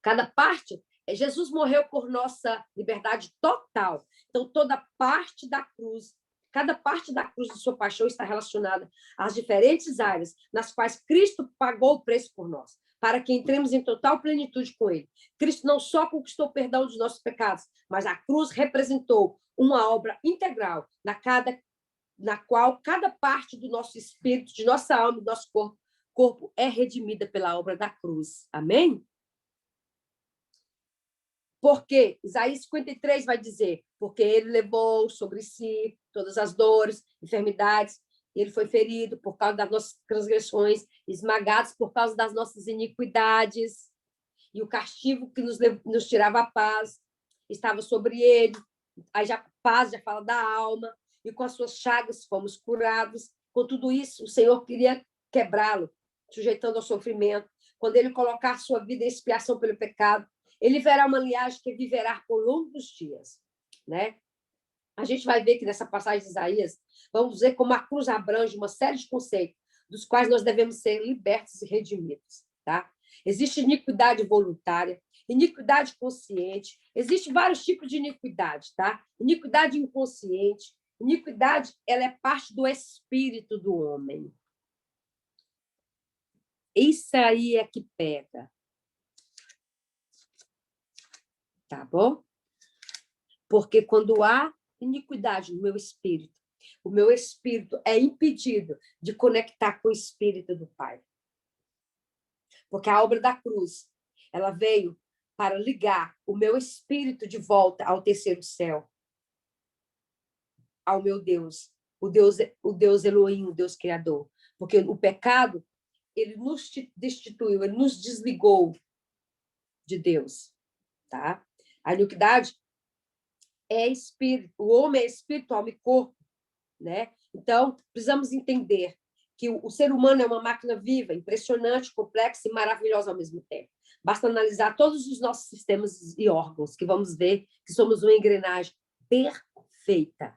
Cada parte, Jesus morreu por nossa liberdade total. Então, toda parte da cruz, cada parte da cruz de sua paixão está relacionada às diferentes áreas nas quais Cristo pagou o preço por nós, para que entremos em total plenitude com ele. Cristo não só conquistou o perdão dos nossos pecados, mas a cruz representou uma obra integral na qual cada parte do nosso espírito, de nossa alma e do nosso corpo corpo é redimida pela obra da cruz. Amém? Porque Isaías 53 vai dizer, porque ele levou sobre si todas as dores, enfermidades, ele foi ferido por causa das nossas transgressões, esmagado por causa das nossas iniquidades, e o castigo que nos tirava a paz estava sobre ele. Aí já paz, já fala da alma, e com as suas chagas fomos curados. Com tudo isso, o Senhor queria quebrá-lo, sujeitando ao sofrimento. Quando ele colocar sua vida em expiação pelo pecado, ele verá uma linhagem que viverá por longos dias, né? A gente vai ver que nessa passagem de Isaías, vamos ver como a cruz abrange uma série de conceitos dos quais nós devemos ser libertos e redimidos, tá? Existe iniquidade voluntária, iniquidade consciente, existem vários tipos de iniquidade, tá? Iniquidade inconsciente, iniquidade, ela é parte do espírito do homem. Isso aí é que pega. Tá bom? Porque quando há iniquidade no meu espírito, o meu espírito é impedido de conectar com o espírito do Pai. Porque a obra da cruz, ela veio para ligar o meu espírito de volta ao terceiro céu, ao meu Deus, o Deus Elohim, o Deus Criador. Porque o pecado, ele nos destituiu, ele nos desligou de Deus, tá? A iniquidade é espírito, o homem é espírito, alma e corpo, né? Então, precisamos entender que o ser humano é uma máquina viva, impressionante, complexa e maravilhosa ao mesmo tempo. Basta analisar todos os nossos sistemas e órgãos, que vamos ver que somos uma engrenagem perfeita,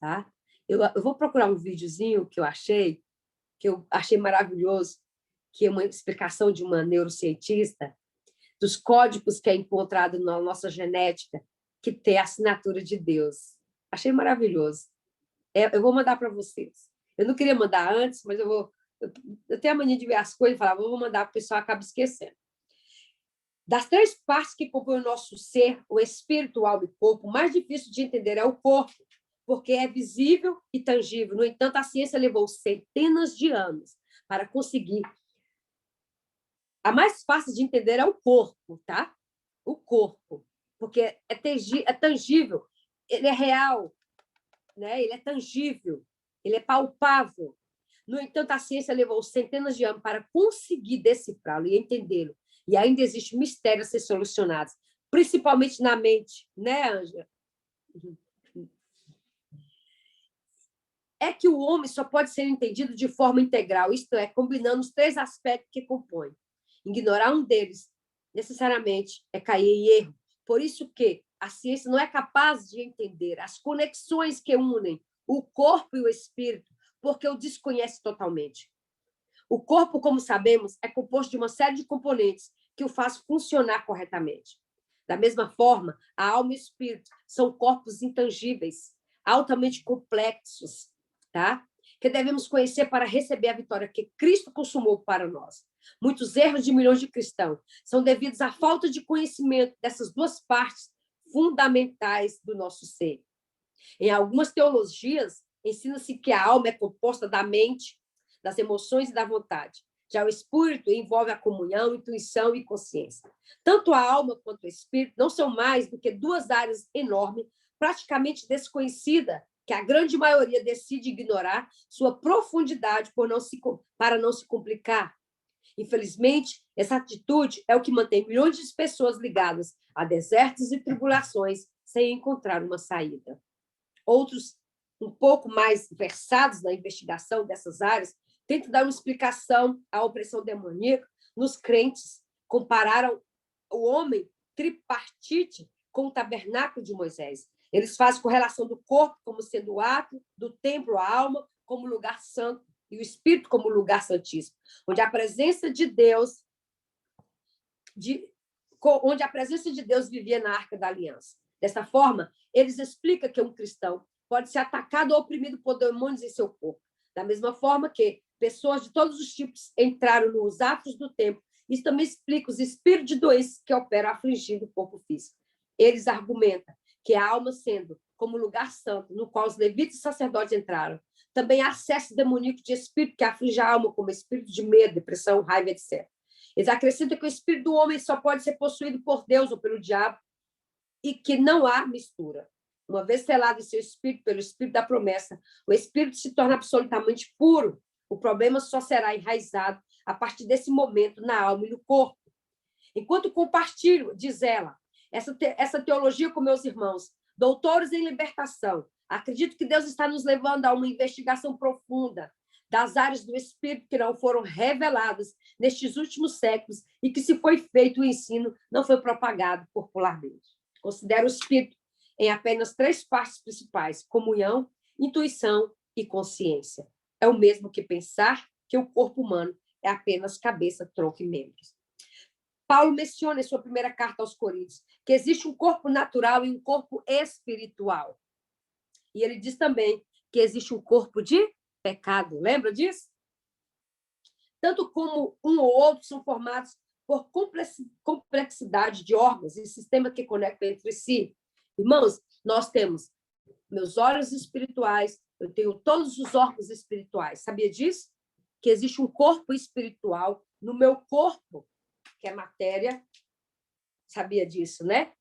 tá? Eu vou procurar um videozinho que eu achei maravilhoso, que é uma explicação de uma neurocientista dos códigos que é encontrado na nossa genética, que tem a assinatura de Deus. Achei maravilhoso. Eu vou mandar para vocês. Eu não queria mandar antes, mas eu tenho a mania de ver as coisas e falar, vou mandar para o pessoal, acaba esquecendo. Das três partes que compõem o nosso ser, o espírito, alma e corpo, o mais difícil de entender é o corpo, porque é visível e tangível. No entanto, a ciência levou centenas de anos para conseguir. A mais fácil de entender é o corpo, tá? O corpo, porque é tangível, ele é real, né? Ele é tangível, ele é palpável. No entanto, a ciência levou centenas de anos para conseguir decifrá-lo e entendê-lo. E ainda existem mistérios a ser solucionados, principalmente na mente, né, Ângela? É que o homem só pode ser entendido de forma integral, isto é, combinando os três aspectos que compõem. Ignorar um deles, necessariamente, é cair em erro. Por isso que a ciência não é capaz de entender as conexões que unem o corpo e o espírito, porque o desconhece totalmente. O corpo, como sabemos, é composto de uma série de componentes que o faz funcionar corretamente. Da mesma forma, a alma e o espírito são corpos intangíveis, altamente complexos, tá? Que devemos conhecer para receber a vitória que Cristo consumou para nós. Muitos erros de milhões de cristãos são devidos à falta de conhecimento dessas duas partes fundamentais do nosso ser. Em algumas teologias, ensina-se que a alma é composta da mente, das emoções e da vontade. Já o espírito envolve a comunhão, intuição e consciência. Tanto a alma quanto o espírito não são mais do que duas áreas enormes, praticamente desconhecidas, que a grande maioria decide ignorar sua profundidade para não se complicar. Infelizmente, essa atitude é o que mantém milhões de pessoas ligadas a desertos e tribulações sem encontrar uma saída. Outros, um pouco mais versados na investigação dessas áreas, tentam dar uma explicação à opressão demoníaca nos crentes. Compararam o homem tripartite com o tabernáculo de Moisés. Eles fazem correlação do corpo como sendo o ato, do templo, a alma, como lugar santo, e o espírito como lugar santíssimo, onde a presença de Deus vivia na Arca da Aliança. Dessa forma, eles explicam que um cristão pode ser atacado ou oprimido por demônios em seu corpo. Da mesma forma que pessoas de todos os tipos entraram nos atos do templo, isso também explica os espíritos de doenças que operam afligindo o corpo físico. Eles argumentam que a alma sendo como lugar santo, no qual os levitas e sacerdotes entraram. Também há acesso demoníaco de espírito que aflige a alma, como espírito de medo, depressão, raiva, etc. Eles acrescentam que o espírito do homem só pode ser possuído por Deus ou pelo diabo e que não há mistura. Uma vez selado em seu espírito pelo espírito da promessa, o espírito se torna absolutamente puro. O problema só será enraizado a partir desse momento na alma e no corpo. Enquanto compartilho, diz ela, essa teologia com meus irmãos, doutores em libertação, acredito que Deus está nos levando a uma investigação profunda das áreas do espírito que não foram reveladas nestes últimos séculos e que, se foi feito o ensino, não foi propagado popularmente. Considero o espírito em apenas 3 partes principais: comunhão, intuição e consciência. É o mesmo que pensar que o corpo humano é apenas cabeça, tronco e membros. Paulo menciona em sua primeira carta aos Coríntios que existe um corpo natural e um corpo espiritual. E ele diz também que existe um corpo de pecado. Lembra disso? Tanto como um ou outro são formados por complexidade de órgãos e sistemas que conectam entre si. Irmãos, nós temos meus órgãos espirituais, eu tenho todos os órgãos espirituais. Sabia disso? Que existe um corpo espiritual no meu corpo, que é matéria. Sabia disso, né?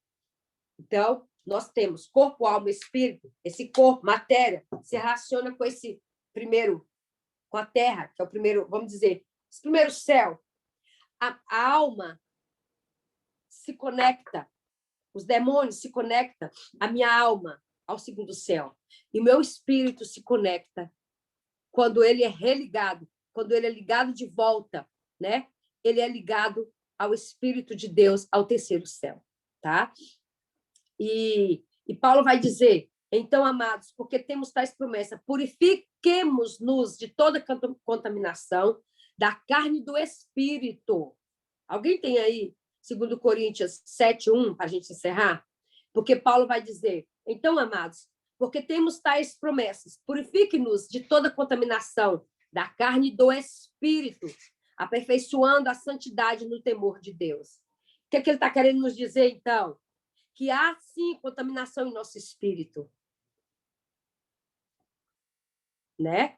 Então, nós temos corpo, alma, espírito. Esse corpo, matéria, se relaciona com esse primeiro, com a terra, que é o primeiro, vamos dizer, esse primeiro céu. A alma se conecta, os demônios se conectam, a minha alma ao segundo céu. E o meu espírito se conecta quando ele é religado, quando ele é ligado de volta, né? Ele é ligado ao Espírito de Deus, ao terceiro céu, tá? E Paulo vai dizer, então, amados, porque temos tais promessas, purifiquemos-nos de toda contaminação da carne e do Espírito. Alguém tem aí 2 Coríntios 7:1, para a gente encerrar? Porque Paulo vai dizer, então, amados, porque temos tais promessas, purifique-nos de toda contaminação da carne e do Espírito, aperfeiçoando a santidade no temor de Deus. O que é que ele está querendo nos dizer, então? Que há, sim, contaminação em nosso espírito. Né?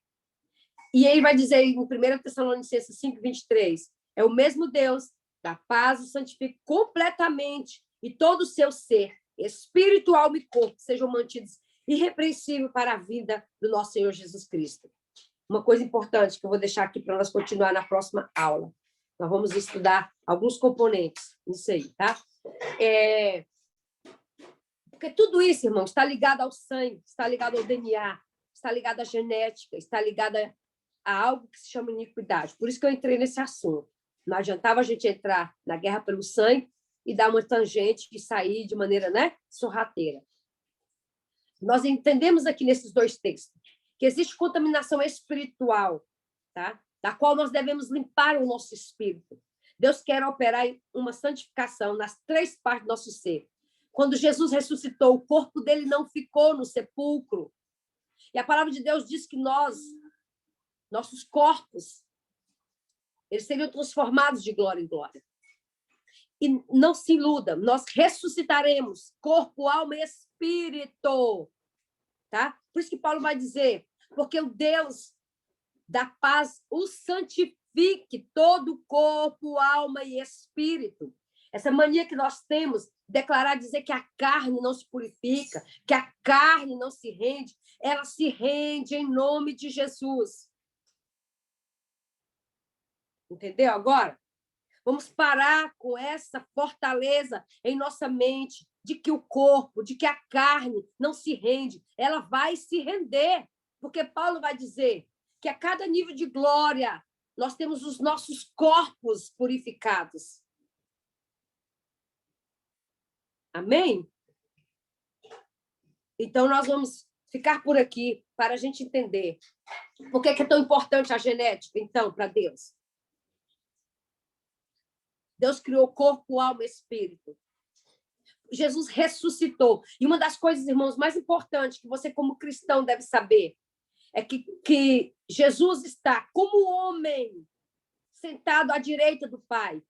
E ele vai dizer em 1 Tessalonicenses 5:23, é o mesmo Deus da paz o santifique completamente e todo o seu ser, espírito, alma e corpo, sejam mantidos irrepreensíveis para a vida do nosso Senhor Jesus Cristo. Uma coisa importante que eu vou deixar aqui para nós continuar na próxima aula. Nós vamos estudar alguns componentes nisso aí, tá? Porque tudo isso, irmão, está ligado ao sangue, está ligado ao DNA, está ligado à genética, está ligado a algo que se chama iniquidade. Por isso que eu entrei nesse assunto. Não adiantava a gente entrar na guerra pelo sangue e dar uma tangente e sair de maneira, né, sorrateira. Nós entendemos aqui nesses 2 textos que existe contaminação espiritual, tá? Da qual nós devemos limpar o nosso espírito. Deus quer operar uma santificação nas 3 partes do nosso ser. Quando Jesus ressuscitou, o corpo dele não ficou no sepulcro. E a palavra de Deus diz que nossos corpos, eles seriam transformados de glória em glória. E não se iluda, nós ressuscitaremos corpo, alma e espírito. Tá? Por isso que Paulo vai dizer, porque o Deus da paz o santifique todo o corpo, alma e espírito. Essa mania que nós temos, declarar, dizer que a carne não se purifica, que a carne não se rende, ela se rende em nome de Jesus. Entendeu agora? Vamos parar com essa fortaleza em nossa mente de que o corpo, de que a carne não se rende. Ela vai se render, porque Paulo vai dizer que a cada nível de glória nós temos os nossos corpos purificados. Amém? Então, nós vamos ficar por aqui para a gente entender por que é tão importante a genética, então, para Deus. Deus criou corpo, alma e espírito. Jesus ressuscitou. E uma das coisas, irmãos, mais importantes que você, como cristão, deve saber é que Jesus está como homem sentado à direita do Pai.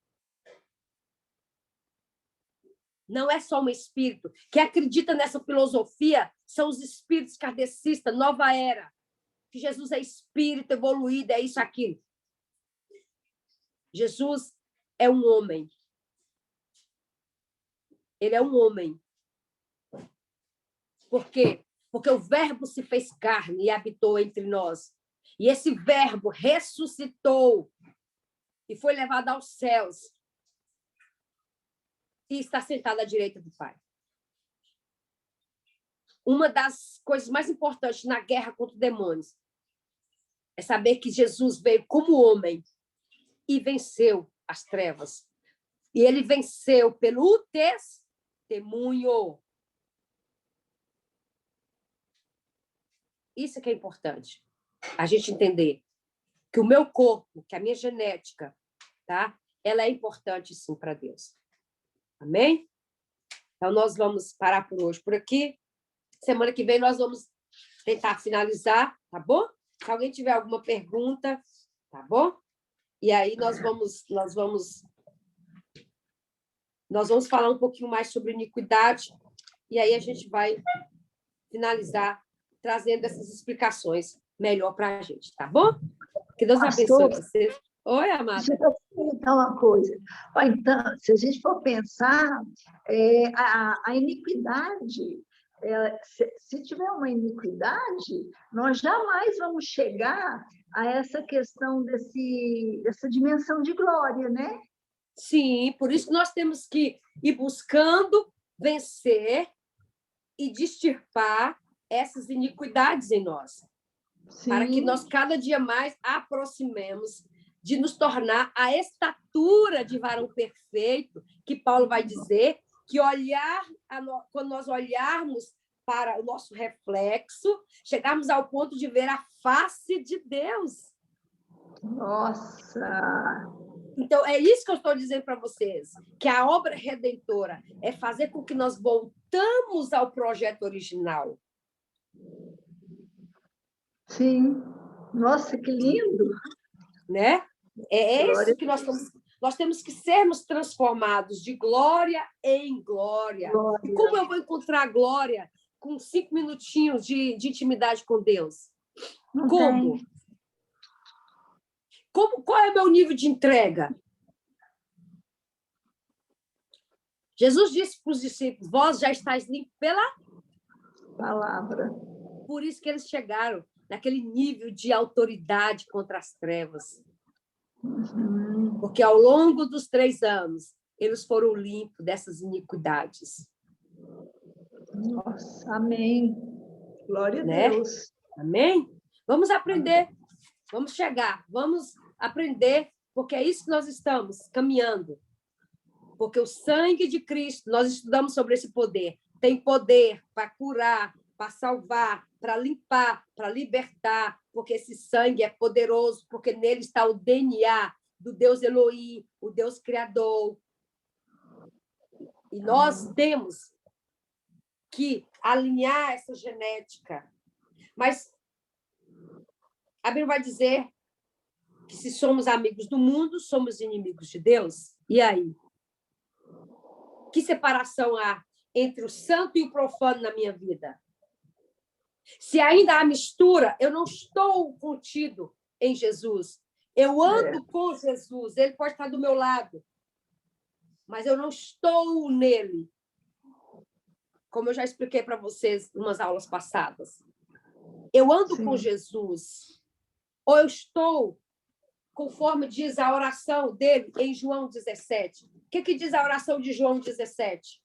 Não é só um espírito. Quem acredita nessa filosofia são os espíritos kardecistas, nova era. Que Jesus é espírito evoluído, é isso, aquilo. Jesus é um homem. Ele é um homem. Por quê? Porque o verbo se fez carne e habitou entre nós. E esse verbo ressuscitou e foi levado aos céus. E está sentado à direita do Pai. Uma das coisas mais importantes na guerra contra os demônios é saber que Jesus veio como homem e venceu as trevas. E ele venceu pelo testemunho. Isso que é importante. A gente entender que o meu corpo, que a minha genética, tá? Ela é importante, sim, para Deus. Amém? Então, nós vamos parar por hoje por aqui. Semana que vem nós vamos tentar finalizar, tá bom? Se alguém tiver alguma pergunta, tá bom? E aí nós vamos falar um pouquinho mais sobre iniquidade e aí a gente vai finalizar trazendo essas explicações melhor para a gente, tá bom? Que Deus abençoe você. Oi, amada. Deixa eu perguntar uma coisa. Então, se a gente for pensar, a iniquidade, se tiver uma iniquidade, nós jamais vamos chegar a essa questão dessa dimensão de glória, né? Sim, por isso que nós temos que ir buscando vencer e extirpar essas iniquidades em nós. Sim. Para que nós cada dia mais aproximemos de nos tornar a estatura de varão perfeito, que Paulo vai dizer que quando nós olharmos para o nosso reflexo, chegarmos ao ponto de ver a face de Deus. Nossa! Então, é isso que eu estou dizendo para vocês, que a obra redentora é fazer com que nós voltamos ao projeto original. Sim. Nossa, que lindo! Né? É isso que nós temos que sermos transformados de glória em glória. E como eu vou encontrar glória com 5 minutinhos de intimidade com Deus? Como? Qual é o meu nível de entrega? Jesus disse para os discípulos, vós já estáis limpos pela palavra. Por isso que eles chegaram naquele nível de autoridade contra as trevas. Porque ao longo dos 3 anos, eles foram limpos dessas iniquidades. Nossa, amém. Glória a Deus. Amém? Vamos aprender, vamos chegar, vamos aprender, porque é isso que nós estamos caminhando. Porque o sangue de Cristo, nós estudamos sobre esse poder, tem poder para curar, para salvar, para limpar, para libertar, porque esse sangue é poderoso, porque nele está o DNA do Deus Elohim, o Deus Criador. E nós temos que alinhar essa genética. Mas a Bíblia vai dizer que se somos amigos do mundo, somos inimigos de Deus. E aí? Que separação há entre o santo e o profano na minha vida? Se ainda há mistura, eu não estou contido em Jesus. Eu ando com Jesus, ele pode estar do meu lado, mas eu não estou nele. Como eu já expliquei para vocês em umas aulas passadas. Eu ando com Jesus, ou eu estou, conforme diz a oração dele em João 17. O que diz a oração de João 17?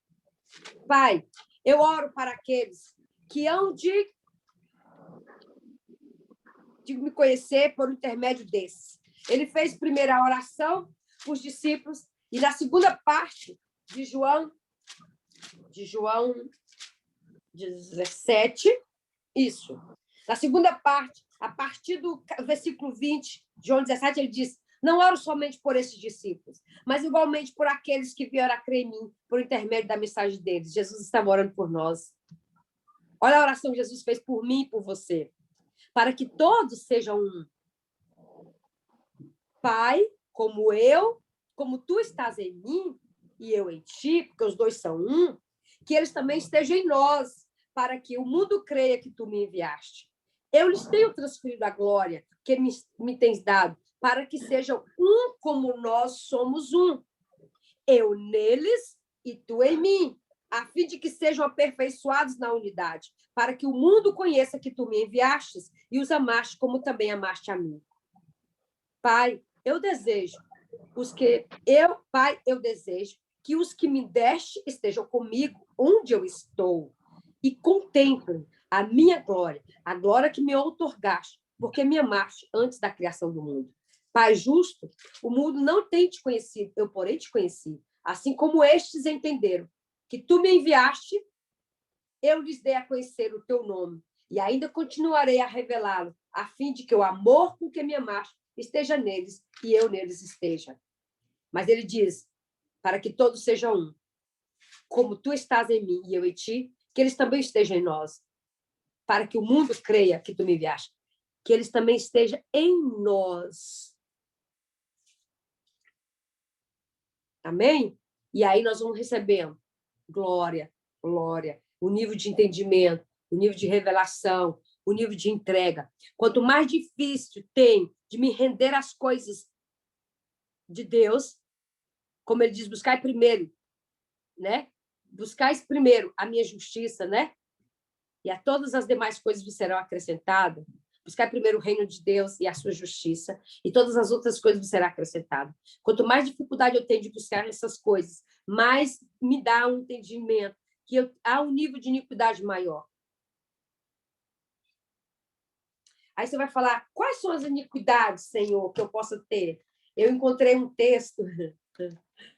Pai, eu oro para aqueles que hão de me conhecer por intermédio desses. Ele fez primeiro a oração para os discípulos e na segunda parte de João 17, isso. Na segunda parte, a partir do versículo 20, João 17, ele diz, não oro somente por esses discípulos, mas igualmente por aqueles que vieram a crer em mim, por intermédio da mensagem deles. Jesus estava orando por nós. Olha a oração que Jesus fez por mim e por você. Para que todos sejam um. Pai, como tu estás em mim e eu em ti, porque os dois são um, que eles também estejam em nós, para que o mundo creia que tu me enviaste. Eu lhes tenho transferido a glória que me tens dado, para que sejam um como nós somos um. Eu neles e tu em mim, a fim de que sejam aperfeiçoados na unidade, para que o mundo conheça que tu me enviastes e os amaste como também amaste a mim. Pai, eu desejo que os que me deste estejam comigo onde eu estou e contemplem a minha glória, a glória que me outorgaste, porque me amaste antes da criação do mundo. Pai justo, o mundo não tem te conhecido, eu, porém, te conheci. Assim como estes entenderam que tu me enviaste, eu lhes dei a conhecer o teu nome e ainda continuarei a revelá-lo, a fim de que o amor com que me amaste esteja neles e eu neles esteja. Mas ele diz, para que todos sejam um, como tu estás em mim e eu em ti, que eles também estejam em nós, para que o mundo creia que tu me enviaste, que eles também estejam em nós. Amém? E aí nós vamos recebendo glória, glória, o nível de entendimento, o nível de revelação, o nível de entrega. Quanto mais difícil tem de me render às coisas de Deus, como ele diz, buscai primeiro, né? Buscais primeiro a minha justiça, né? E a todas as demais coisas vos serão acrescentadas. Buscar primeiro o reino de Deus e a sua justiça, e todas as outras coisas vos serão acrescentadas. Quanto mais dificuldade eu tenho de buscar essas coisas, mais me dá um entendimento que há um nível de iniquidade maior. Aí você vai falar, quais são as iniquidades, Senhor, que eu possa ter? Eu encontrei um texto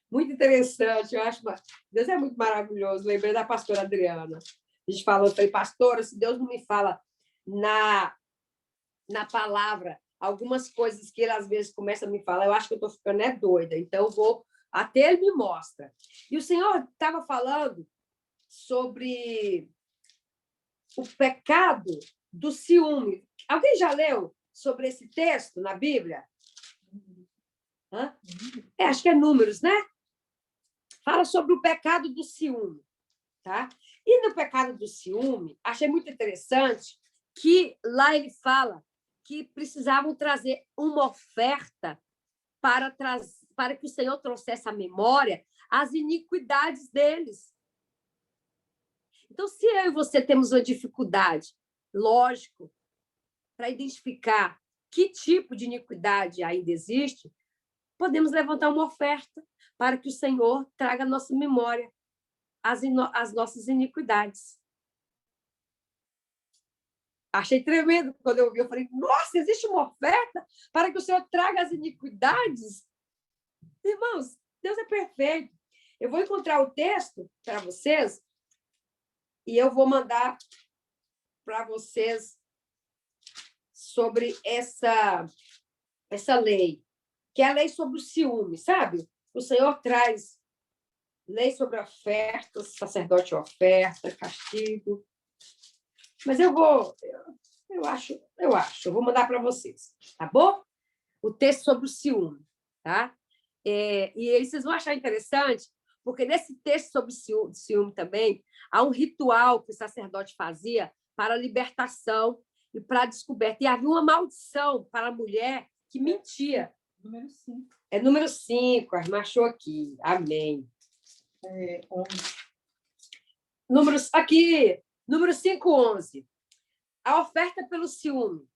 muito interessante, eu acho, Deus é muito maravilhoso, lembrei da pastora Adriana. A gente falou, eu falei, pastora, se Deus não me fala na palavra algumas coisas que ele às vezes começa a me falar, eu acho que eu estou ficando doida, então eu vou até ele me mostra. E o Senhor estava falando sobre o pecado do ciúme. Alguém já leu sobre esse texto na Bíblia? Hã? Acho que é Números, né? Fala sobre o pecado do ciúme. Tá? E no pecado do ciúme, achei muito interessante que lá ele fala que precisavam trazer uma oferta para que o Senhor trouxesse à memória as iniquidades deles. Então, se eu e você temos uma dificuldade, lógico, para identificar que tipo de iniquidade ainda existe, podemos levantar uma oferta para que o Senhor traga à nossa memória as nossas iniquidades. Achei tremendo quando eu ouvi. Eu falei, nossa, existe uma oferta para que o Senhor traga as iniquidades? Irmãos, Deus é perfeito. Eu vou encontrar o texto para vocês e eu vou mandar para vocês sobre essa lei, que é a lei sobre o ciúme, sabe? O Senhor traz lei sobre oferta, sacerdote oferta, castigo. Mas eu vou mandar para vocês, tá bom? O texto sobre o ciúme, tá? E aí vocês vão achar interessante, porque nesse texto sobre o ciúme também, há um ritual que o sacerdote fazia para a libertação e para a descoberta. E havia uma maldição para a mulher que mentia. Número 5. É número 5, a irmã achou aqui. Amém. Número 5:11. A oferta pelo ciúme.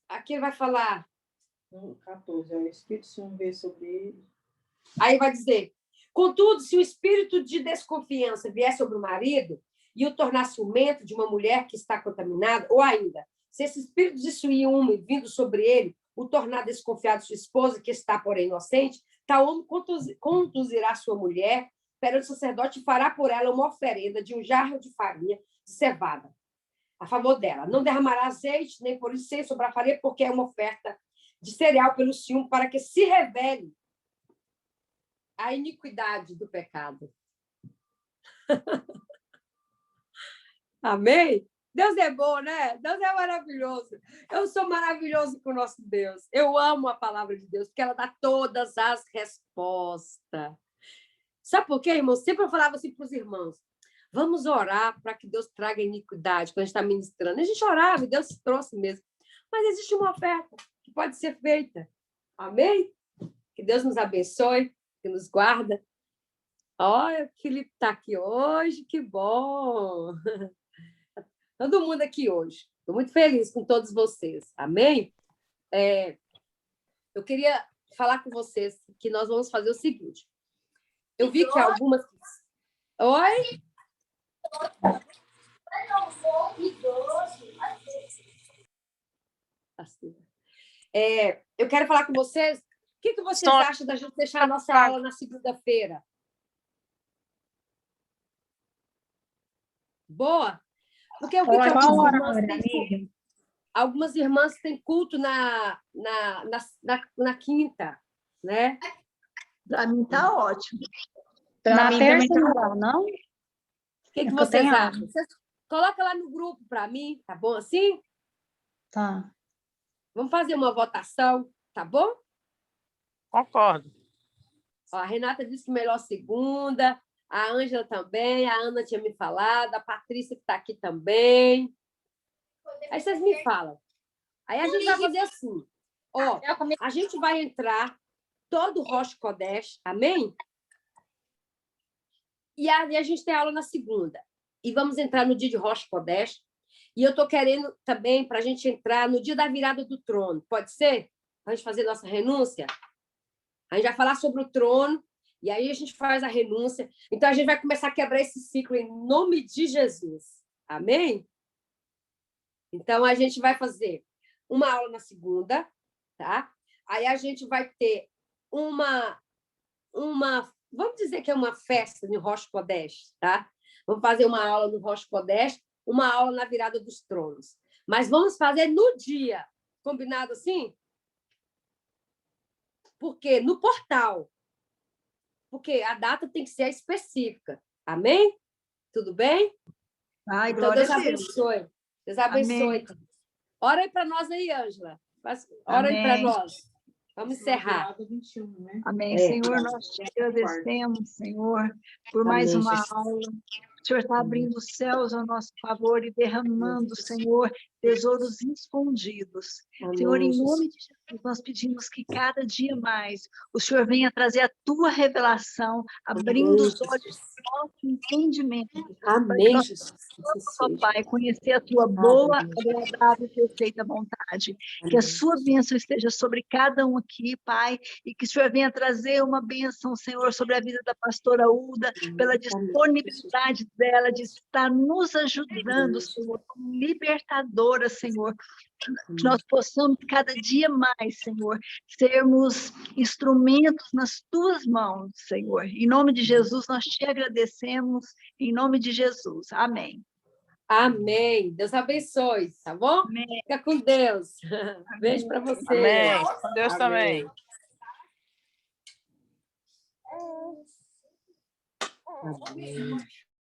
Aqui ele vai falar. 14. O Espírito Santo veio sobre ele. Aí vai dizer: contudo, se o espírito de desconfiança vier sobre o marido e o tornar ciumento de uma mulher que está contaminada, ou ainda, se esse espírito de ciúme vindo sobre ele o tornar desconfiado de sua esposa, que está, porém, inocente, tal homem conduzirá sua mulher perante o sacerdote e fará por ela uma oferenda de um jarro de farinha de cevada a favor dela. Não derramará azeite nem por incenso sobre a farinha, porque é uma oferta de cereal pelo ciúme, para que se revele a iniquidade do pecado. Amém? Deus é bom, né? Deus é maravilhoso. Eu sou maravilhoso com o nosso Deus. Eu amo a palavra de Deus, porque ela dá todas as respostas. Sabe por quê, irmão? Sempre eu falava assim para os irmãos, vamos orar para que Deus traga iniquidade quando a gente está ministrando. A gente orava e Deus trouxe mesmo. Mas existe uma oferta que pode ser feita. Amém? Que Deus nos abençoe, que nos guarda. Olha, o Felipe está aqui hoje, que bom! Todo mundo aqui hoje. Estou muito feliz com todos vocês. Amém? Eu queria falar com vocês que nós vamos fazer o seguinte. Eu vi que algumas... Oi? Eu quero falar com vocês. O que vocês acham da gente deixar a nossa aula na segunda-feira? Boa? Porque eu vi que algumas irmãs têm culto na quinta, né? Para mim está ótimo. Para mim também tá bom, não? O que vocês acham? Vocês coloca lá no grupo para mim, tá bom assim? Tá. Vamos fazer uma votação, tá bom? Concordo. Ó, a Renata disse que melhor segunda, a Ângela também, a Ana tinha me falado, a Patrícia que está aqui também. Aí vocês me falam. Aí a gente vai fazer assim. Ó, a gente vai entrar todo o Rosh Kodesh, amém? E a gente tem aula na segunda. E vamos entrar no dia de Rosh Kodesh. E eu estou querendo também para a gente entrar no dia da virada do trono. Pode ser? Para a gente fazer nossa renúncia? A gente vai falar sobre o trono, e aí a gente faz a renúncia. Então, a gente vai começar a quebrar esse ciclo em nome de Jesus. Amém? Então, a gente vai fazer uma aula na segunda, tá? Aí a gente vai ter uma vamos dizer que é uma festa no Rosh Kodesh, tá? Vamos fazer uma aula no Rosh Kodesh, uma aula na virada dos tronos. Mas vamos fazer no dia. Combinado assim? Porque no portal. Porque a data tem que ser específica. Amém? Tudo bem? Ai, então, glória Deus a Deus. abençoe. Deus abençoe. Amém. Ora aí para nós aí, Ângela. Ora aí para nós. Vamos encerrar. 21, né? Amém. Senhor, nós te agradecemos, Senhor, por mais Amém, uma Jesus. aula. O Senhor está abrindo os céus ao nosso favor e derramando, Senhor, tesouros escondidos. Amém, Senhor, em Jesus. nome de Jesus, nós pedimos que cada dia mais o Senhor venha trazer a tua revelação, abrindo Amém, os olhos Jesus. do nosso entendimento. Amém, Jesus. Ó Pai, conhecer a tua boa, agradável e perfeita vontade. Que a Amém. sua bênção esteja sobre cada um aqui, Pai, e que o Senhor venha trazer uma bênção, Senhor, sobre a vida da pastora Uda, pela disponibilidade dela de estar nos ajudando, Senhor, como libertadora, Senhor. Que nós possamos cada dia mais, Senhor, sermos instrumentos nas tuas mãos, Senhor. Em nome de Jesus, nós te agradecemos, em nome de Jesus. Amém. Amém. Deus abençoe, tá bom? Amém. Fica com Deus. Beijo para você. Amém. Com Deus também. Amém.